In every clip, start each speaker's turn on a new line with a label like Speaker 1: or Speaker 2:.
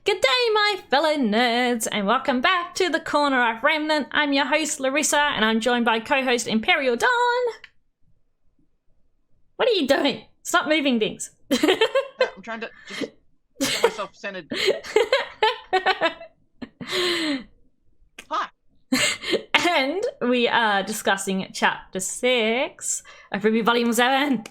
Speaker 1: Good day, my fellow nerds, and welcome back to the corner of Remnant. I'm your host, Larissa, and I'm joined by co-host Emperial Dawn. What are you doing? Stop moving things.
Speaker 2: I'm trying to just get myself centered. Hi.
Speaker 1: And we are discussing Chapter 6 of RWBY Volume 7.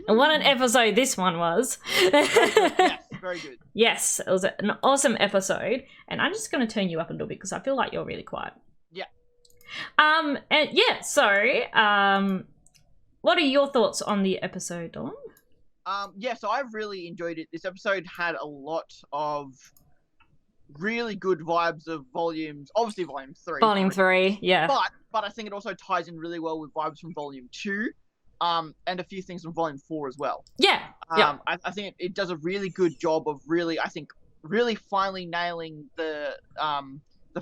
Speaker 1: And what an episode this one was.
Speaker 2: Yes, very good.
Speaker 1: Yes, it was an awesome episode. And I'm just going to turn you up a little bit because I feel like you're really quiet.
Speaker 2: Yeah.
Speaker 1: And yeah, so what are your thoughts on the episode, Dawn?
Speaker 2: Yeah, so I've really enjoyed it. This episode had a lot of really good vibes of volumes, obviously Volume 3.
Speaker 1: Volume 3, yeah.
Speaker 2: But I think it also ties in really well with vibes from Volume 2. And a few things from Volume 4 as well.
Speaker 1: Yeah.
Speaker 2: I think it does a really good job of really finally nailing the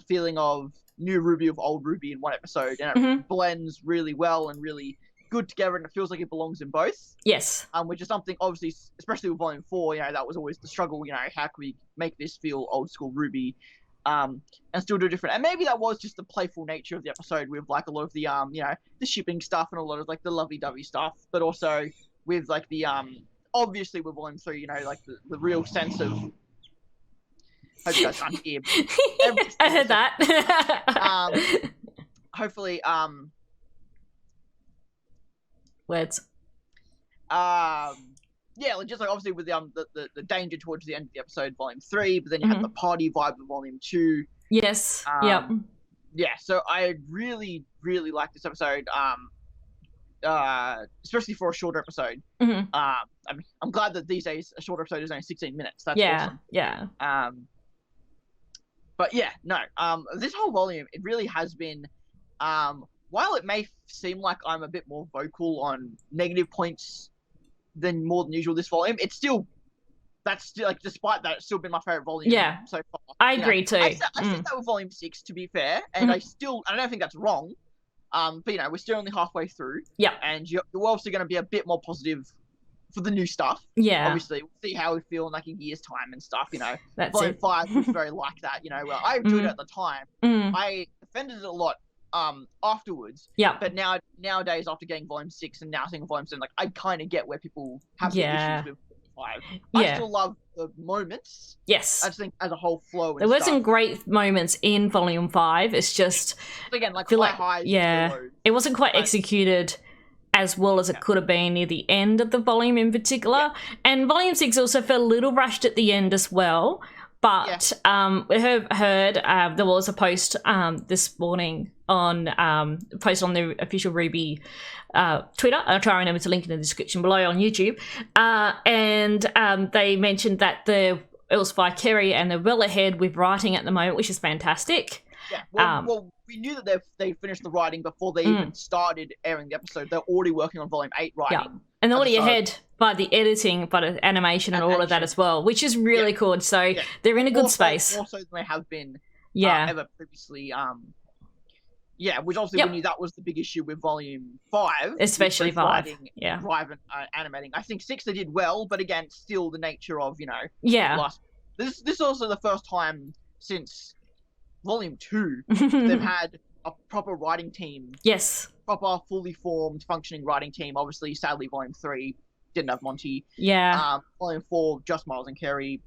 Speaker 2: feeling of new RWBY of old RWBY in one episode, and it blends really well and really good together, and it feels like it belongs in both.
Speaker 1: Yes.
Speaker 2: Which is something, obviously, especially with Volume 4, that was always the struggle, how can we make this feel old school RWBY, and still do different. And maybe that was just the playful nature of the episode with, like, a lot of the, the shipping stuff and a lot of, like, the lovey-dovey stuff, but also with, like, the, obviously with Volume 3, like, the real sense of... Hope you guys can't hear.
Speaker 1: I heard that.
Speaker 2: Hopefully,
Speaker 1: Words.
Speaker 2: Yeah, just like obviously with the danger towards the end of the episode, Volume 3, but then you have the party vibe of Volume 2.
Speaker 1: Yes. Yep.
Speaker 2: Yeah, so I really, really like this episode. Especially for a shorter episode. I mean, I'm glad that these days a shorter episode is only 16 minutes. That's awesome.
Speaker 1: Yeah.
Speaker 2: But yeah, no. This whole volume, it really has been. While it may seem like I'm a bit more vocal on negative points than more than usual this volume, it's still, despite that, it's still been my favorite volume so far.
Speaker 1: I agree too.
Speaker 2: I said that with Volume 6, to be fair, and I don't think that's wrong, but we're still only halfway through.
Speaker 1: Yeah.
Speaker 2: And you're obviously going to be a bit more positive for the new stuff.
Speaker 1: Yeah.
Speaker 2: Obviously, we'll see how we feel in like a year's time and stuff,
Speaker 1: That's
Speaker 2: Volume
Speaker 1: it.
Speaker 2: 5 was very like that, well, I enjoyed it at the time. I defended it a lot afterwards.
Speaker 1: Yeah.
Speaker 2: But nowadays, after getting Volume 6 and now seeing Volume 7, like, I kind of get where people have some issues with 5. I still love the moments.
Speaker 1: Yes.
Speaker 2: I just think as a whole flow and
Speaker 1: there were
Speaker 2: stuff.
Speaker 1: some great moments in Volume 5. It's just...
Speaker 2: Again, like
Speaker 1: highs. Yeah. It wasn't quite executed as well as it could have been near the end of the volume in particular. Yeah. And Volume 6 also felt a little rushed at the end as well. But we heard there was a post this morning on the official RWBY Twitter. I'll try and remember to link in the description below on YouTube. And they mentioned that it was by Kerry and they're well ahead with writing at the moment, which is fantastic.
Speaker 2: Yeah, well, we knew that they finished the writing before they even started airing the episode. They're already working on Volume 8 writing.
Speaker 1: Yeah. And they're already ahead by the editing, by the animation and all of that as well, which is really cool. So they're in a good space.
Speaker 2: More so than they have been ever previously. Which obviously we knew that was the big issue with Volume 5.
Speaker 1: Especially 5.
Speaker 2: Writing, animating. I think 6 they did well, but again, still the nature of, This is also the first time since Volume 2 they've had a proper writing team.
Speaker 1: Yes.
Speaker 2: Proper, fully formed, functioning writing team. Obviously, sadly, Volume 3 didn't have Monty.
Speaker 1: Yeah.
Speaker 2: Volume 4, just Miles and Kerry.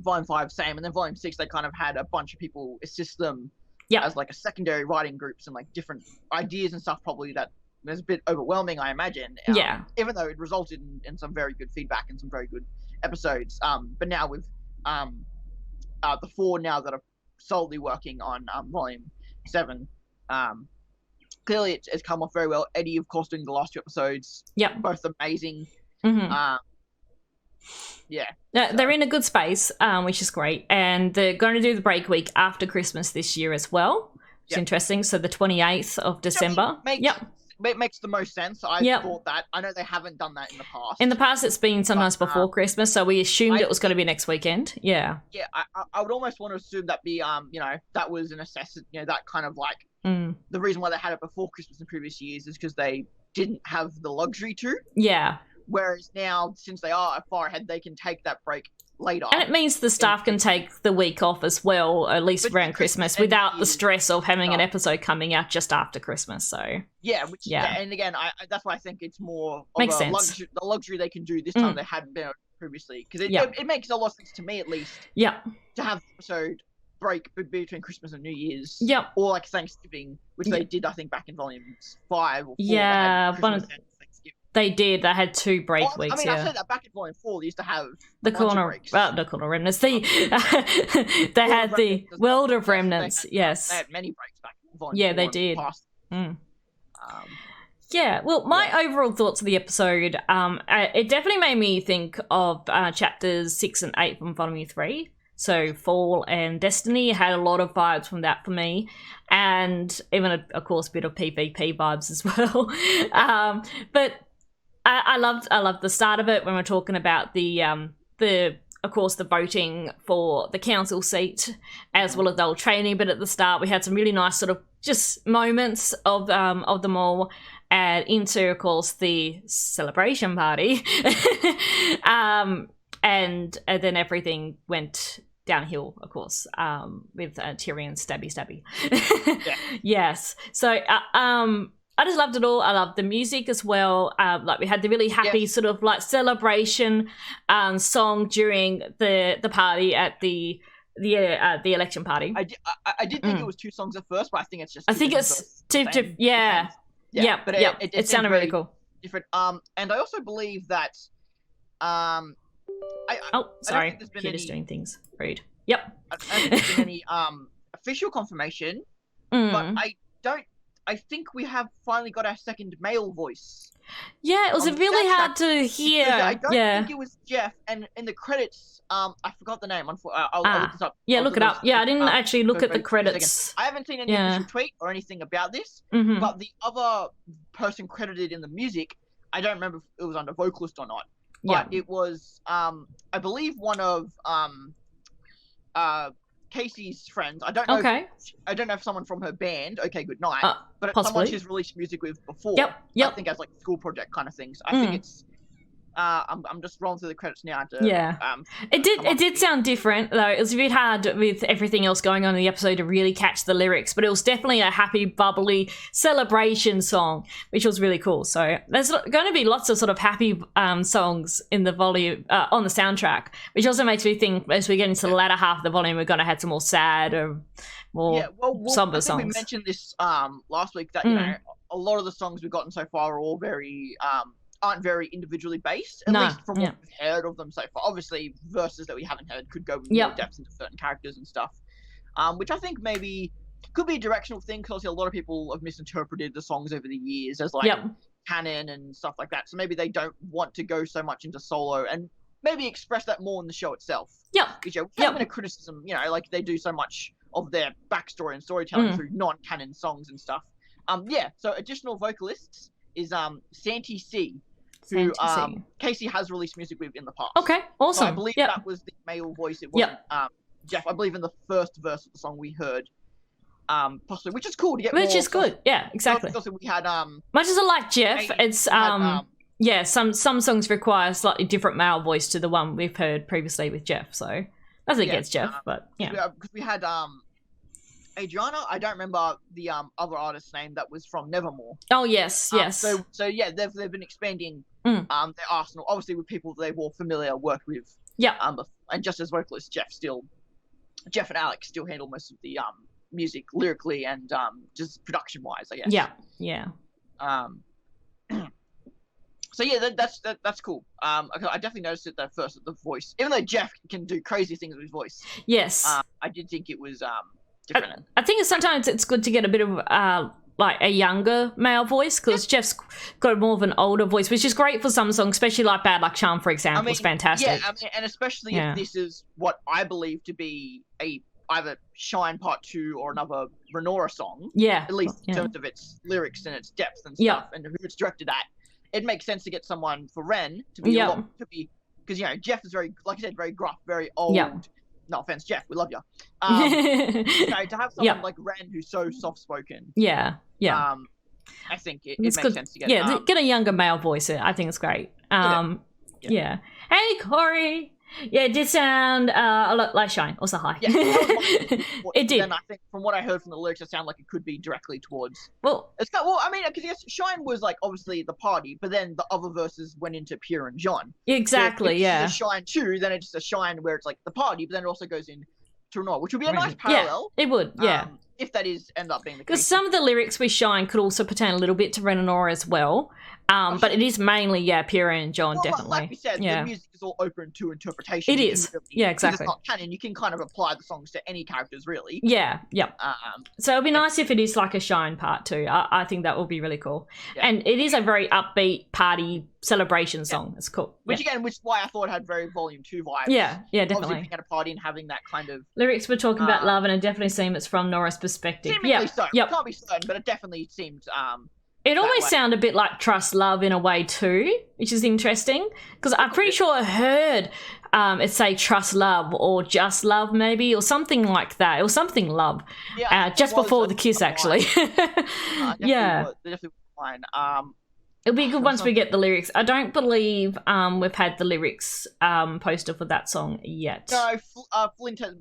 Speaker 2: Volume 5, same. And then Volume 6, they kind of had a bunch of people assist them as like a secondary writing groups and like different ideas and stuff probably that was a bit overwhelming, I imagine. Even though it resulted in some very good feedback and some very good episodes. But now with the 4 now that are solely working on Volume 7, clearly it's come off very well. Eddie, of course, doing the last 2 episodes.
Speaker 1: Yeah.
Speaker 2: Both amazing.
Speaker 1: They're in a good space, which is great. And they're going to do the break week after Christmas this year as well. It's interesting. So the 28th of December.
Speaker 2: It makes the most sense. I thought that. I know they haven't done that in the past.
Speaker 1: In the past, it's been sometimes before Christmas, so we assumed it was going to be next weekend. Yeah.
Speaker 2: Yeah, I would almost want to assume that that was a necessity. That kind of like the reason why they had it before Christmas in previous years is because they didn't have the luxury to.
Speaker 1: Yeah.
Speaker 2: Whereas now, since they are far ahead, they can take that break later.
Speaker 1: And it means the staff can take the week off as well, at least around Christmas, without the stress of having an episode coming out just after Christmas. So
Speaker 2: and again, that's why I think it's more of
Speaker 1: makes
Speaker 2: a
Speaker 1: sense.
Speaker 2: The luxury they can do this time they hadn't been previously, because it makes a lot of sense to me, at least.
Speaker 1: Yeah.
Speaker 2: To have episode break between Christmas and New Year's.
Speaker 1: Yep.
Speaker 2: Or like Thanksgiving, which they did, I think, back in volumes 5 or 4.
Speaker 1: Yeah, they did. They had 2 break weeks.
Speaker 2: I mean, I said that back in volume 4, they used to have
Speaker 1: the corner remnants. They had the world of remnants. Yes,
Speaker 2: they had many breaks back in volume 4.
Speaker 1: Yeah, they did. Yeah, well, my overall thoughts of the episode, it definitely made me think of chapters 6 and 8 from volume 3. So Fall and Destiny had a lot of vibes from that for me, and even, of course, a bit of PvP vibes as well. But I loved the start of it when we're talking about the of course the voting for the council seat, as well as the old training. But at the start, we had some really nice sort of just moments of them all, and into, of course, the celebration party, and then everything went downhill, of course, with Tyrion stabby. Yes. So I just loved it all. I loved the music as well. Like we had the really happy sort of like celebration song during the party at the election party.
Speaker 2: I did think it was 2 songs at first, but I think it's just.
Speaker 1: I think it's two. But it sounded really cool.
Speaker 2: Different. And I also believe that.
Speaker 1: Sorry, Peter's doing things. Rude. Yep.
Speaker 2: I don't think there's been any official confirmation, but I think we have finally got our second male voice.
Speaker 1: Yeah, it was really hard to hear.
Speaker 2: I don't think it was Jeff, and in the credits, I forgot the name. I'll look this up.
Speaker 1: Yeah, look it up. Yeah, I didn't actually look at the credits.
Speaker 2: I haven't seen any official tweet or anything about this, but the other person credited in the music, I don't remember if it was under vocalist or not, but it was, I believe, one of Casey's friends. I don't know. I don't know if someone from her band, Okay Good Night, but it's someone she's released music with before.
Speaker 1: Yep.
Speaker 2: I think as like school project kind of things. I think it's. I'm just rolling through the credits now.
Speaker 1: It did sound different though. It was a bit hard with everything else going on in the episode to really catch the lyrics, but it was definitely a happy, bubbly celebration song, which was really cool. So there's going to be lots of sort of happy songs in the volume on the soundtrack, which also makes me think as we get into the latter half of the volume, we're going to have some more sad or more somber songs.
Speaker 2: We mentioned this last week that you know a lot of the songs we've gotten so far are all very aren't very individually based, at least from what we've heard of them so far. Obviously, verses that we haven't heard could go more depth into certain characters and stuff, which I think maybe could be a directional thing, because a lot of people have misinterpreted the songs over the years as like canon and stuff like that. So maybe they don't want to go so much into solo and maybe express that more in the show itself. Because been a criticism, you know, like they do so much of their backstory and storytelling through non-canon songs and stuff. So additional vocalists is Santi C, who Casey has released music with in the past.
Speaker 1: Okay, awesome.
Speaker 2: So I believe that was the male voice. It wasn't Jeff. I believe in the first verse of the song we heard, possibly, which is cool to get.
Speaker 1: Which is good. Yeah, exactly.
Speaker 2: Also, we had
Speaker 1: much as I like Jeff, some songs require a slightly different male voice to the one we've heard previously with Jeff. So I think it's Jeff, but
Speaker 2: because we had Adriana, I don't remember the other artist's name that was from Nevermore.
Speaker 1: Oh yes.
Speaker 2: So yeah, they've been expanding their arsenal, obviously with people they've all familiar worked with. And just as vocalist, Jeff and Alex still handle most of the music lyrically and just production wise, I guess.
Speaker 1: Yeah.
Speaker 2: So yeah, that's cool. I definitely noticed it at first, the voice, even though Jeff can do crazy things with his voice.
Speaker 1: Yes.
Speaker 2: I did think it was different.
Speaker 1: I think sometimes it's good to get a bit of like a younger male voice, because Jeff's got more of an older voice, which is great for some songs, especially like Bad Luck Charm, for example. It's fantastic.
Speaker 2: And especially if this is what I believe to be either Shine Part 2 or another Ren and Nora song. At least in terms of its lyrics and its depth and stuff, and who it's directed at. It makes sense to get someone for Ren to be because you know Jeff is very, like I said, very gruff, very old. No offense, Jeff, we love you. You know, to have someone like Ren who's so soft spoken. I think it makes sense to get
Speaker 1: get a younger male voice in. I think it's great. Yeah. Hey, Corey. Yeah, it did sound a lot like Shine. Also, hi. Yeah, it did.
Speaker 2: Then I think from what I heard from the lyrics, it sounded like it could be directly towards.
Speaker 1: Well,
Speaker 2: I mean, because yes, Shine was like obviously the party, but then the other verses went into Pure and John.
Speaker 1: Exactly.
Speaker 2: So if it's a Shine 2, then it's just a Shine where it's like the party, but then it also goes in to Nora, which would be a nice parallel.
Speaker 1: Yeah, it would. Yeah.
Speaker 2: If that end up being the case.
Speaker 1: Because some of the lyrics with Shine could also pertain a little bit to Ren and Nora as well. But it is mainly, Pure and John, definitely.
Speaker 2: Like we said, the music is all open to interpretation.
Speaker 1: It is.
Speaker 2: Really,
Speaker 1: exactly.
Speaker 2: It's not canon. You can kind of apply the songs to any characters, really.
Speaker 1: Yeah, yep. So it'd be nice if it is like a Shine part 2. I think that would be really cool. Yeah. And it is a very upbeat party celebration song. It's cool.
Speaker 2: Which is why I thought it had very Volume 2 vibes.
Speaker 1: Yeah, definitely.
Speaker 2: Obviously being at a party and having that kind of...
Speaker 1: Lyrics were talking about love, and it definitely seemed it's from Nora's perspective.
Speaker 2: Seemingly so. Yep. Can't be certain, but it definitely seemed...
Speaker 1: It almost sounded a bit like Trust Love in a way too, which is interesting. Because I'm pretty sure I heard it say Trust Love or Just Love maybe, or something like that. It was something love. Yeah, just before the kiss, actually.
Speaker 2: Definitely fine.
Speaker 1: It'll be good once we get the lyrics. I don't believe we've had the lyrics poster for that song yet.
Speaker 2: No, Flint has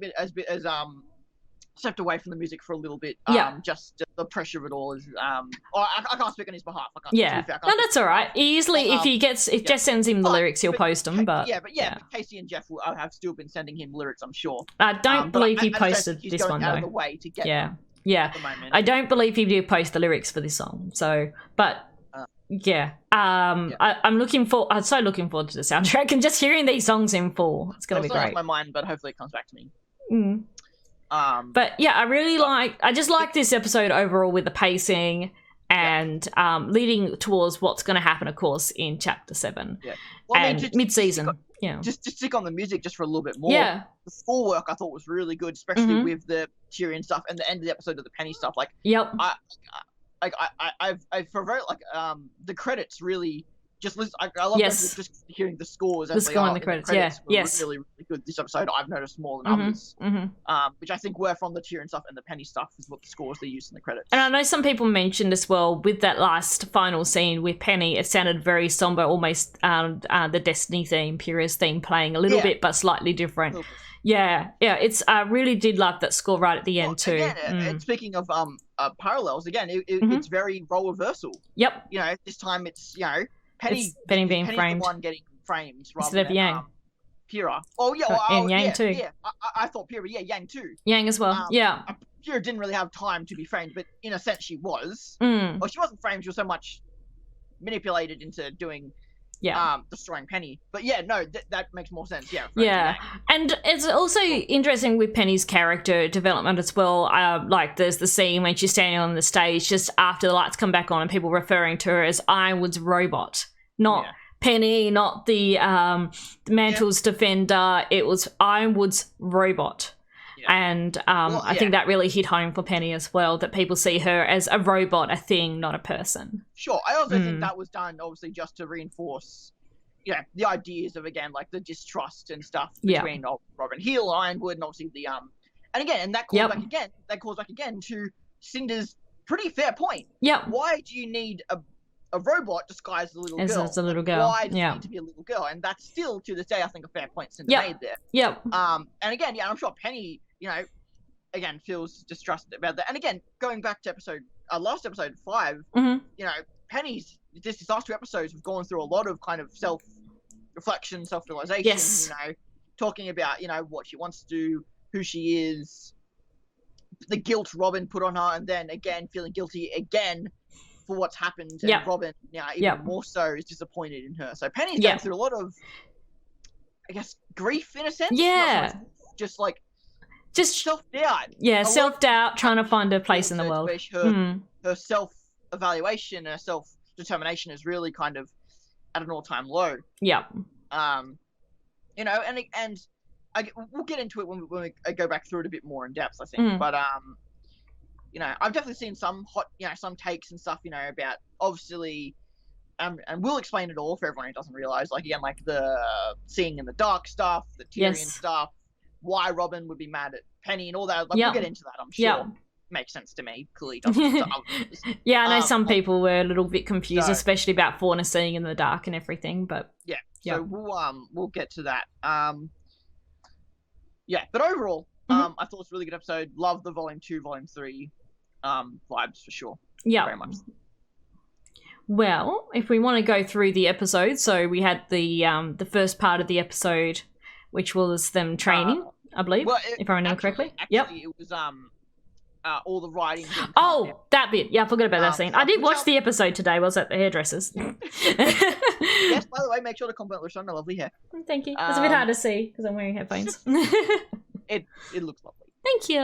Speaker 2: stepped away from the music for a little bit. Just the pressure of it all is. I can't speak on his behalf.
Speaker 1: No, that's all right. Easily, if Jess sends him the lyrics, he'll post them. But
Speaker 2: Casey and Jeff have still been sending him lyrics, I'm sure.
Speaker 1: I don't believe he posted this one though.
Speaker 2: Out of the way to get them
Speaker 1: at the moment. I don't believe he did post the lyrics for this song. So, but. I'm so looking forward to the soundtrack and just hearing these songs in full. It's gonna be great.
Speaker 2: Off my mind, but hopefully it comes back to me.
Speaker 1: But yeah, I just like this episode overall with the pacing and leading towards what's going to happen, of course, in Chapter 7 and mid-season.
Speaker 2: Just stick on the music just for a little bit more.
Speaker 1: Yeah.
Speaker 2: The full work I thought was really good, especially with the Tyrion stuff and the end of the episode of the Penny stuff. Like, I for very the credits really just listen. I love just hearing the scores.
Speaker 1: The score and the credits.
Speaker 2: Really, really good. This episode I've noticed more than others. Which I think were from the Tyrion stuff and the Penny stuff is what the scores they used in the credits.
Speaker 1: And I know some people mentioned as well with that last final scene with Penny, it sounded very somber, almost the Destiny theme, Pyrrha's theme playing a little bit, but slightly different. It's I really did love that score right at the end too.
Speaker 2: And speaking of parallels, again, it's very role reversal.
Speaker 1: Yep.
Speaker 2: This time it's Penny
Speaker 1: being framed,
Speaker 2: the one getting framed
Speaker 1: instead of Yang.
Speaker 2: Pyrrha.
Speaker 1: And Yang too.
Speaker 2: Yeah, I thought Pyrrha. Yeah, Yang too.
Speaker 1: Yang as well.
Speaker 2: Pyrrha didn't really have time to be framed, but in a sense she was. Well, she wasn't framed. She was so much manipulated into doing. Destroying Penny. But that makes more sense.
Speaker 1: And it's also interesting with Penny's character development as well. Like there's the scene when she's standing on the stage just after the lights come back on and people referring to her as Ironwood's robot, not Penny, not the Mantle's defender. It was Ironwood's robot. And I think that really hit home for Penny as well, that people see her as a robot, a thing, not a person.
Speaker 2: Sure. I also think that was done, obviously, just to reinforce, the ideas of, again, like the distrust and stuff between Robin Hill, Ironwood, and obviously the... And that calls back again to Cinder's pretty fair point. Why do you need a robot disguised as a little girl?
Speaker 1: As a little girl.
Speaker 2: Why does it need to be a little girl? And that's still, to this day, I think, a fair point Cinder made there. And again, I'm sure Penny... again, feels distrusted about that. And again, going back to last episode 5, Penny's, these last 2 episodes have gone through a lot of kind of self-reflection, self-realization, talking about, what she wants to do, who she is, the guilt Robin put on her, and then again, feeling guilty again for what's happened. And Robin, even more so, is disappointed in her. So Penny's going through a lot of, I guess, grief in a sense. Just self-doubt.
Speaker 1: Self-doubt, trying to find a place in the world.
Speaker 2: Her self-evaluation, her self-determination is really kind of at an all-time low. And we'll get into it when we go back through it a bit more in depth, I think. But I've definitely seen some some takes and stuff, about obviously, and we'll explain it all for everyone who doesn't realize, like again, like the seeing in the dark stuff, the Tyrion stuff. Why Robin would be mad at Penny and all that. Like, we'll get into that, I'm sure. makes sense to me. Clearly doesn't to others.
Speaker 1: Yeah, I know some people were a little bit confused, especially about Fauna seeing in the dark and everything, but
Speaker 2: yeah. So we'll get to that. Yeah, but overall, I thought it was a really good episode. Love the Volume 2, Volume 3 vibes for sure.
Speaker 1: Yeah.
Speaker 2: Very much.
Speaker 1: Well, if we want to go through the episode, so we had the first part of the episode, which was them training, I believe, if I remember correctly.
Speaker 2: Actually, it was all the writing.
Speaker 1: Oh, that bit. Yeah, I forgot about that scene. I did watch the episode today. Was at the hairdressers.
Speaker 2: Yes, by the way, make sure to compliment Larissa on her lovely hair.
Speaker 1: Thank you. It's a bit hard to see because I'm wearing headphones.
Speaker 2: It looks lovely.
Speaker 1: Thank you.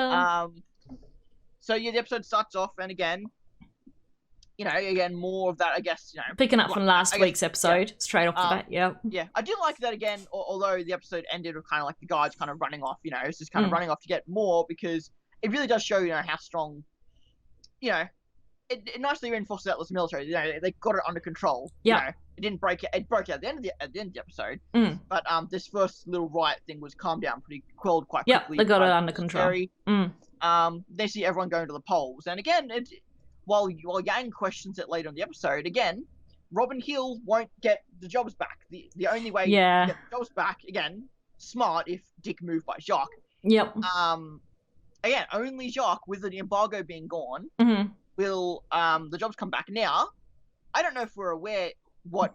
Speaker 2: So yeah, the episode starts off, and again, more of that, I guess,
Speaker 1: picking up from last week's episode, straight off the bat. Yeah.
Speaker 2: Yeah, I do like that again. Although the episode ended with kind of like the guards kind of running off. It's just kind of running off to get more, because it really does show how strong. It nicely reinforces that this military. They got it under control.
Speaker 1: Yeah.
Speaker 2: It didn't break it. It broke out at the end of the episode. But this first little riot thing was calmed down, quelled quite quickly.
Speaker 1: Yeah, they got it under control.
Speaker 2: They see everyone going to the polls, and again, while Yang questions it later in the episode, again, Robin Hill won't get the jobs back. The only way to get the jobs back, again, smart if Dick moved by Jacques.
Speaker 1: Yep.
Speaker 2: Again, only Jacques, with the embargo being gone, will the jobs come back. Now, I don't know if we're aware what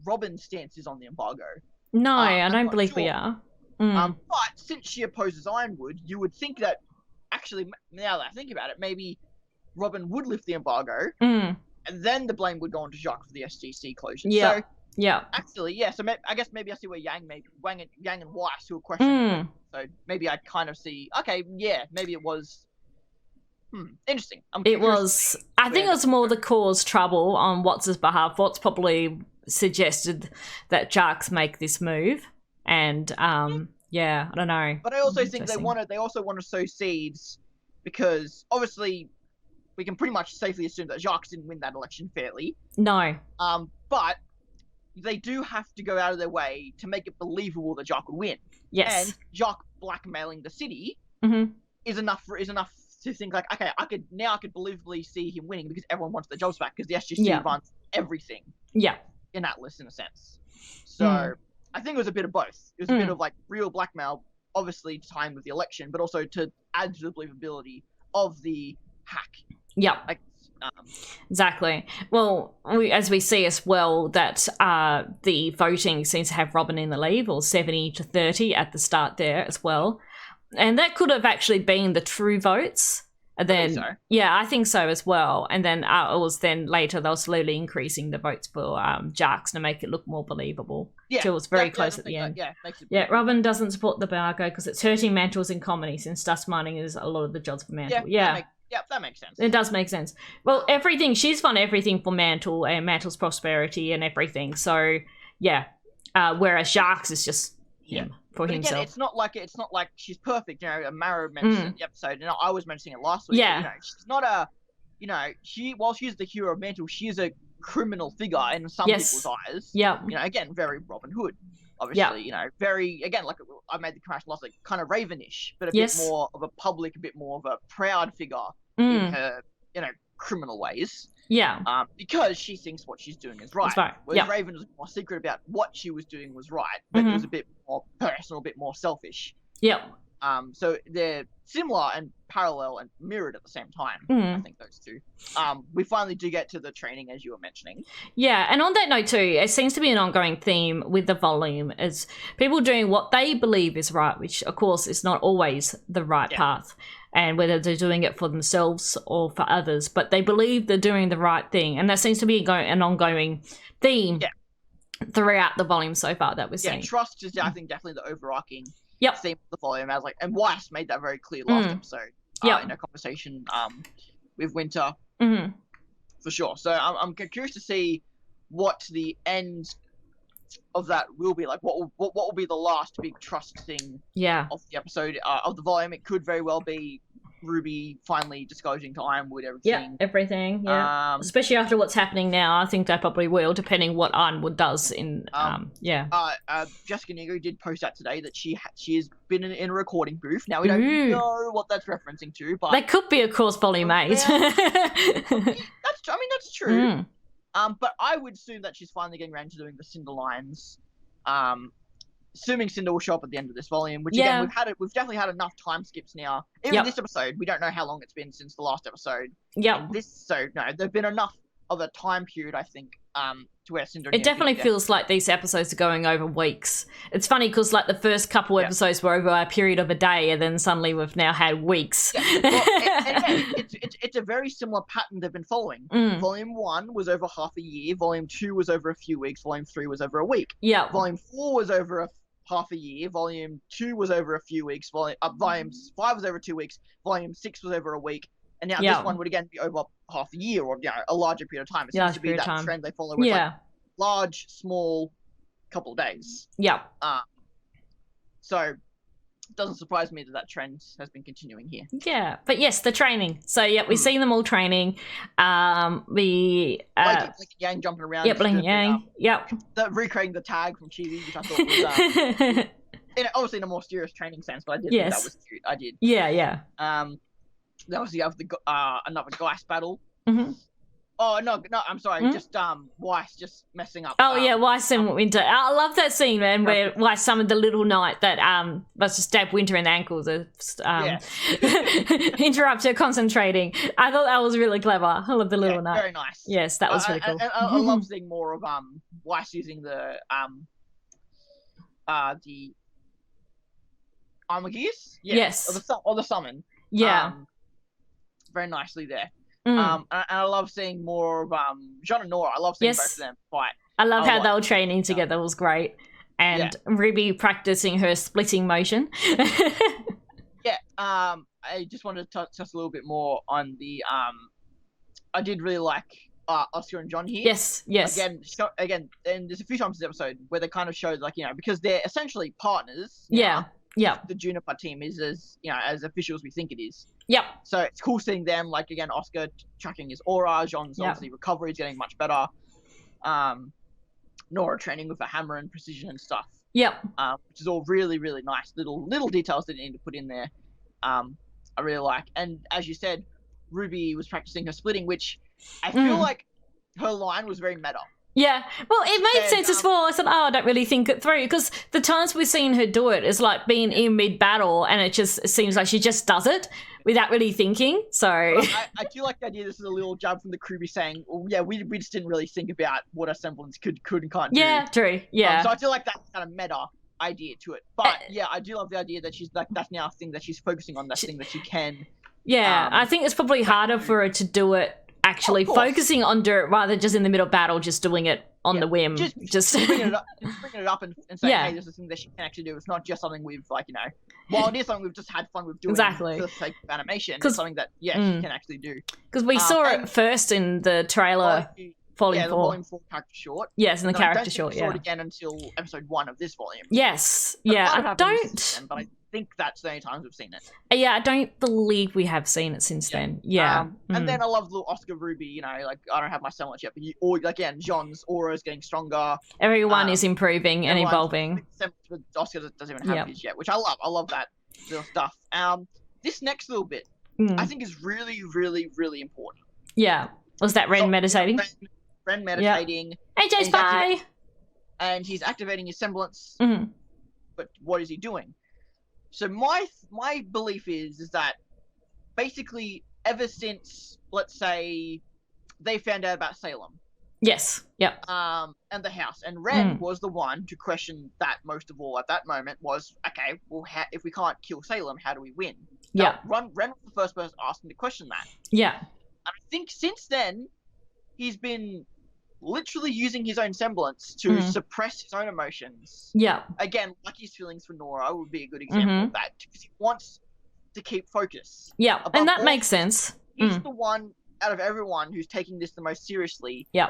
Speaker 2: Robin's stance is on the embargo.
Speaker 1: No, I don't believe we are.
Speaker 2: But since she opposes Ironwood, you would think that, actually, now that I think about it, maybe Robin would lift the embargo, and then the blame would go on to Jacques for the SGC closure.
Speaker 1: Yeah.
Speaker 2: So, actually, yeah. So I guess maybe I see where Yang and Weiss who are questioning. So maybe I kind of see. Okay, yeah, maybe it was. Interesting.
Speaker 1: I think it was more the cause trouble on Watts' behalf. Watts probably suggested that Jacques make this move, and yeah, I don't know.
Speaker 2: But I also think they also want to sow seeds, because obviously we can pretty much safely assume that Jacques didn't win that election fairly.
Speaker 1: No.
Speaker 2: But they do have to go out of their way to make it believable that Jacques would win.
Speaker 1: Yes.
Speaker 2: And Jacques blackmailing the city is enough to think like, okay, I could believably see him winning, because everyone wants their jobs back, because the SGC runs everything.
Speaker 1: Yeah.
Speaker 2: In that list, in a sense. So I think it was a bit of both. It was a bit of like real blackmail, obviously tying with the election, but also to add to the believability of the hack.
Speaker 1: Yeah. Exactly. Well, as we see as well, that the voting seems to have Robin in the lead, or 70-30 at the start there as well. And that could have actually been the true votes. And then, I think so as well. And then it was then later they were slowly increasing the votes for Jacques to make it look more believable. Yeah, till it was very close at the end. Robin doesn't support the embargo because it's hurting Mantle's in comedy, since dust mining is a lot of the jobs for Mantle.
Speaker 2: That makes sense.
Speaker 1: It does make sense. Well, she's won everything for Mantle and Mantle's prosperity and everything. So, whereas Jacques is just him. For himself.
Speaker 2: Again, it's not like she's perfect. Mara mentioned in the episode, and I was mentioning it last week.
Speaker 1: Yeah.
Speaker 2: She's not while she's the hero of Mantle, she is a criminal figure in some people's eyes.
Speaker 1: Yeah.
Speaker 2: Again, very Robin Hood. Obviously, very, again, like I made the comparison last week, kind of Ravenish, but a bit more of a public, a bit more of a proud figure in her, criminal ways.
Speaker 1: Yeah.
Speaker 2: Because she thinks what she's doing is right. Whereas Raven was more secret about what she was doing was right, but it was a bit more personal, a bit more selfish.
Speaker 1: Yeah.
Speaker 2: So they're similar and parallel and mirrored at the same time. I think those two. We finally do get to the training, as you were mentioning.
Speaker 1: Yeah, and on that note too, it seems to be an ongoing theme with the volume is people doing what they believe is right, which of course is not always the right path, and whether they're doing it for themselves or for others, but they believe they're doing the right thing, and that seems to be an ongoing theme throughout the volume so far that we're seeing.
Speaker 2: Yeah, trust is, I think, definitely the overarching theme of the volume, as and Weiss made that very clear last episode in a conversation with Winter, for sure. So I'm curious to see what the end of that will be like. What will be the last big trust thing of the episode of the volume? It could very well be RWBY finally disclosing to Ironwood everything.
Speaker 1: Yeah, everything. Yeah, especially after what's happening now. I think they probably will, depending what Ironwood does in.
Speaker 2: Jessica Negro did post that today that she has been in a recording booth. Now we don't know what that's referencing to, but
Speaker 1: that could be, of course, Volume 8.
Speaker 2: That's true. But I would assume that she's finally getting around to doing the Cinder lines. Assuming Cinder will show up at the end of this volume, which again we've definitely had enough time skips now. Even this episode, we don't know how long it's been since the last episode. There've been enough of a time period, I think, to where Cinder.
Speaker 1: It definitely feels like these episodes are going over weeks. It's funny because like the first couple episodes were over a period of a day, and then suddenly we've now had weeks.
Speaker 2: It's a very similar pattern they've been following. Volume 1 was over half a year. Volume 2 was over a few weeks. Volume 3 was over a week.
Speaker 1: Yeah.
Speaker 2: Volume 4 was over half a year. Volume 2 was over a few weeks. Volume 5 was over 2 weeks. Volume 6 was over a week. And now this one would again be over half a year, or a larger period of time. It seems to be that trend they follow with like large, small, couple of days.
Speaker 1: Yeah.
Speaker 2: So it doesn't surprise me that trend has been continuing here.
Speaker 1: Yeah, but yes, the training. So we see them all training. Blake
Speaker 2: and Yang jumping around.
Speaker 1: Yep, Blake and Yang.
Speaker 2: Recreating the tag from Chibi, which I thought was obviously in a more serious training sense, but I did think that was cute. I did.
Speaker 1: Yeah.
Speaker 2: Then obviously you have another Geist battle.
Speaker 1: Mm-hmm.
Speaker 2: Oh no! I'm sorry. Just Weiss just messing up.
Speaker 1: Oh yeah, Weiss and Winter. I love that scene, man, where Weiss summoned the little knight that was to stab Winter in the ankles, interrupt her concentrating. I thought that was really clever. I love the little knight.
Speaker 2: Very nice.
Speaker 1: Yes, that was really cool.
Speaker 2: And I love seeing more of Weiss using the Armageddon.
Speaker 1: Yes.
Speaker 2: Or the summon.
Speaker 1: Yeah.
Speaker 2: Very nicely there. And I love seeing more of Jean and Nora. I love seeing both of them fight.
Speaker 1: I love how they were training together. It was great. And RWBY practicing her splitting motion.
Speaker 2: I just wanted to touch a little bit more on the I did really like Oscar and John here.
Speaker 1: Yes.
Speaker 2: Again, and there's a few times in this episode where they kind of showed because they're essentially partners.
Speaker 1: The
Speaker 2: Juniper team is as official as we think it is.
Speaker 1: Yep.
Speaker 2: So it's cool seeing them, Oscar tracking his aura, Jean's obviously recovery is getting much better. Nora training with a hammer and precision and stuff.
Speaker 1: Yep.
Speaker 2: Which is all really, really nice. Little details that they need to put in there. I really like. And as you said, RWBY was practicing her splitting, which I feel like her line was very meta.
Speaker 1: Yeah, well, it made sense as well. I said, I don't really think it through, because the times we've seen her do it is like being in mid-battle, and it seems like she just does it without really thinking, so...
Speaker 2: I do like the idea this is a little jab from the crew saying, we just didn't really think about what a semblance could and can't do.
Speaker 1: Yeah, true, yeah.
Speaker 2: So I feel like that's kind of meta idea to it. But, I do love the idea that she's that's now a thing that she's focusing on, that thing that she can...
Speaker 1: Yeah, I think it's probably harder for her to do it actually focusing on dirt rather than just in the middle of battle, just doing it on the whim. Just
Speaker 2: bringing it up and saying, hey, this is something that she can actually do. It's not just something we've well, it is something we've just had fun with doing for the sake of animation. It's something that she can actually do.
Speaker 1: Because we saw it first in the trailer. Volume 4.
Speaker 2: The Volume 4 character short.
Speaker 1: Yes, and the character short,
Speaker 2: we saw it again until episode 1 of this volume.
Speaker 1: Yes, I don't...
Speaker 2: But I think that's the only times we've seen it.
Speaker 1: Yeah, I don't believe we have seen it since then. Yeah.
Speaker 2: And then I love little Oscar RWBY, I don't have my so much yet, but again, Jean's aura is getting stronger.
Speaker 1: Everyone is improving and evolving.
Speaker 2: Oscar doesn't even have his yet, which I love. I love that little stuff. This next little bit, I think is really, really, really important.
Speaker 1: Yeah. Was that Ren meditating?
Speaker 2: Ren meditating.
Speaker 1: Hey, Jace, bye!
Speaker 2: And he's activating his semblance. But what is he doing? So my belief is that basically ever since, let's say, they found out about Salem.
Speaker 1: Yes. Yep.
Speaker 2: And the house, and Ren was the one to question that most of all at that moment was, okay, well, if we can't kill Salem, how do we win?
Speaker 1: Yeah.
Speaker 2: Ren was the first person asking to question that.
Speaker 1: Yeah.
Speaker 2: And I think since then, he's been literally using his own semblance to suppress his own emotions.
Speaker 1: Yeah.
Speaker 2: Again, like his feelings for Nora would be a good example of that, because he wants to keep focus.
Speaker 1: Yeah, and that makes sense.
Speaker 2: He's the one out of everyone who's taking this the most seriously.
Speaker 1: Yeah.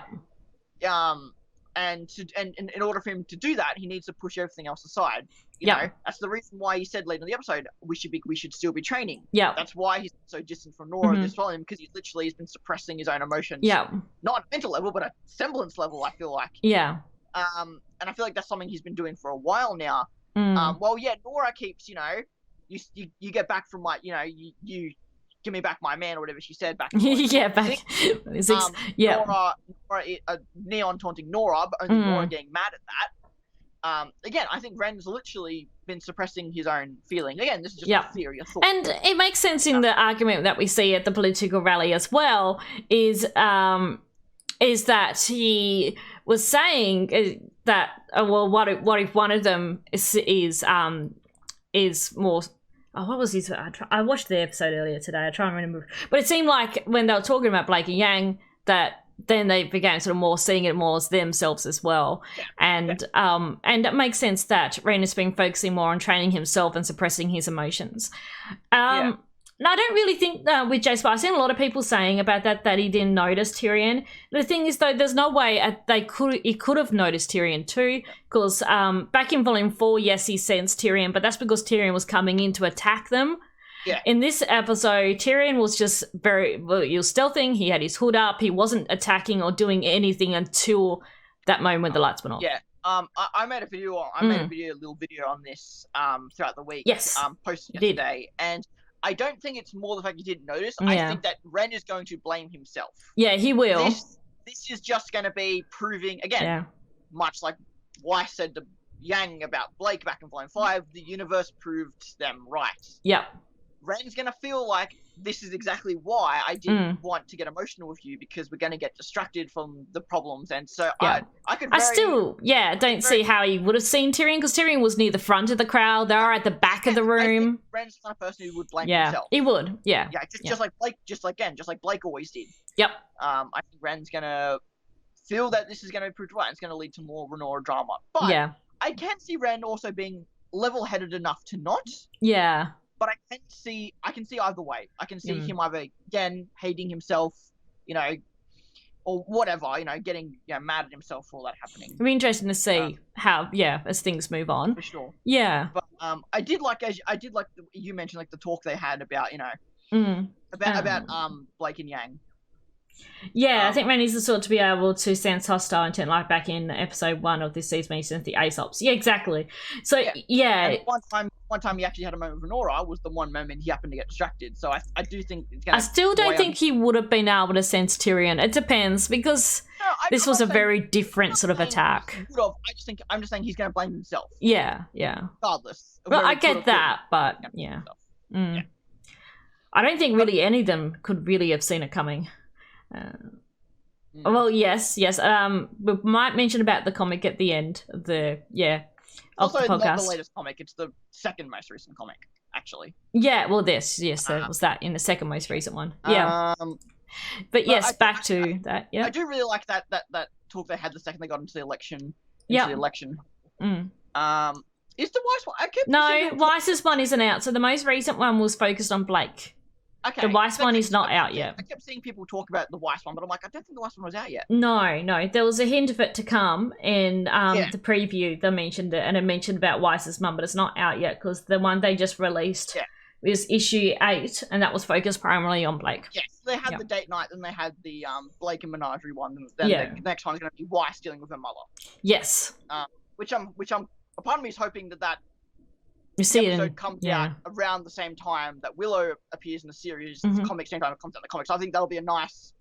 Speaker 2: and in order for him to do that, he needs to push everything else aside. You know, that's the reason why he said later in the episode we should still be training.
Speaker 1: Yeah,
Speaker 2: that's why he's so distant from Nora this volume, because he literally has been suppressing his own emotions.
Speaker 1: Yeah,
Speaker 2: not at a mental level, but a semblance level. I feel like.
Speaker 1: Yeah.
Speaker 2: And I feel like that's something he's been doing for a while now. Well, yeah, Nora keeps, you know, you get back from like, you know, you give me back my man or whatever she said back.
Speaker 1: Yeah, back.
Speaker 2: Nora, Neon taunting Nora, but only Nora getting mad at that. Again, I think Ren's literally been suppressing his own feeling. Again, this is just a theory, a thought.
Speaker 1: And it makes sense in the argument that we see at the political rally as well, is that he was saying that, well, what if one of them is more. Oh, what was his? I watched the episode earlier today. I try and remember, but it seemed like when they were talking about Blake and Yang, that then they began sort of more seeing it more as themselves as well, and it makes sense that Ren has been focusing more on training himself and suppressing his emotions. No, I don't really think with J Spy, I've seen a lot of people saying about that he didn't notice Tyrion. The thing is, though, there's no way he could have noticed Tyrion too, because back in Volume 4, yes, he sensed Tyrion, but that's because Tyrion was coming in to attack them.
Speaker 2: Yeah.
Speaker 1: In this episode, Tyrion was just he was stealthing, he had his hood up, he wasn't attacking or doing anything until that moment when the lights went off.
Speaker 2: Yeah. I made a video. A little video on this throughout the week.
Speaker 1: Yes.
Speaker 2: Posted yesterday, and I don't think it's more the fact he didn't notice. I think that Ren is going to blame himself.
Speaker 1: Yeah, he will.
Speaker 2: This is just going to be proving, again, much like Weiss said to Yang about Blake back in Volume 5, the universe proved them right.
Speaker 1: Yep.
Speaker 2: Ren's going to feel like this is exactly why I didn't want to get emotional with you, because we're going to get distracted from the problems. And so I don't see how he would have seen Tyrion, because Tyrion was near the front of the crowd. They are at the back of the room. Ren's the kind of person who would blame himself.
Speaker 1: He would. Yeah.
Speaker 2: Yeah. Just like Blake, just like Blake always did.
Speaker 1: Yep.
Speaker 2: I think Ren's going to feel that this is going to be proved right. It's going to lead to more Nora drama. But I can see Ren also being level-headed enough to not.
Speaker 1: Yeah.
Speaker 2: But I can see either way. I can see him either, again, hating himself, you know, or whatever, you know, getting mad at himself for all that happening.
Speaker 1: It'll be interesting to see how, as things move on.
Speaker 2: For sure.
Speaker 1: Yeah.
Speaker 2: But I did like you mentioned, like the talk they had about, you know, about Blake and Yang.
Speaker 1: Yeah, I think Ren is the sort to be able to sense hostile intent, like back in episode 1 of this season, he sent the Aesops. Yeah, exactly. So
Speaker 2: And one time he actually had a moment with Nora was the one moment he happened to get distracted. So I do think it's gonna.
Speaker 1: I still don't think he would have been able to sense Tyrion. It depends, because this was a very different sort of attack.
Speaker 2: I'm just saying he's going to blame himself.
Speaker 1: Yeah.
Speaker 2: Regardless.
Speaker 1: Well, I get that, but I don't think really any of them could really have seen it coming. Well, yes. We might mention about the comic at the end of the
Speaker 2: also
Speaker 1: the podcast.
Speaker 2: Not the latest comic; it's the second most recent comic, actually.
Speaker 1: Yeah, well, there was that in the second most recent one. Yeah, but yes, back to that. Yeah,
Speaker 2: I do really like that talk they had the second they got into the election.
Speaker 1: Yeah.
Speaker 2: The election.
Speaker 1: Mm.
Speaker 2: Is the Weiss one?
Speaker 1: No, Weiss's one isn't out. So the most recent one was focused on Blake.
Speaker 2: Okay.
Speaker 1: The Weiss one is not out yet.
Speaker 2: I kept seeing people talk about the Weiss one, but I'm like, I don't think the Weiss one was out yet.
Speaker 1: No. There was a hint of it to come in the preview. They mentioned it, and it mentioned about Weiss's mum, but it's not out yet because the one they just released was issue 8, and that was focused primarily on Blake.
Speaker 2: Yes, they had the date night, and they had the Blake and Menagerie one. Then the next one is going to be Weiss dealing with her mother.
Speaker 1: Yes.
Speaker 2: Which I'm. A part of me is hoping that
Speaker 1: you see
Speaker 2: episode
Speaker 1: it
Speaker 2: comes out around the same time that Willow appears in the series. The comic same time it comes out in the comics. I think that'll be a nice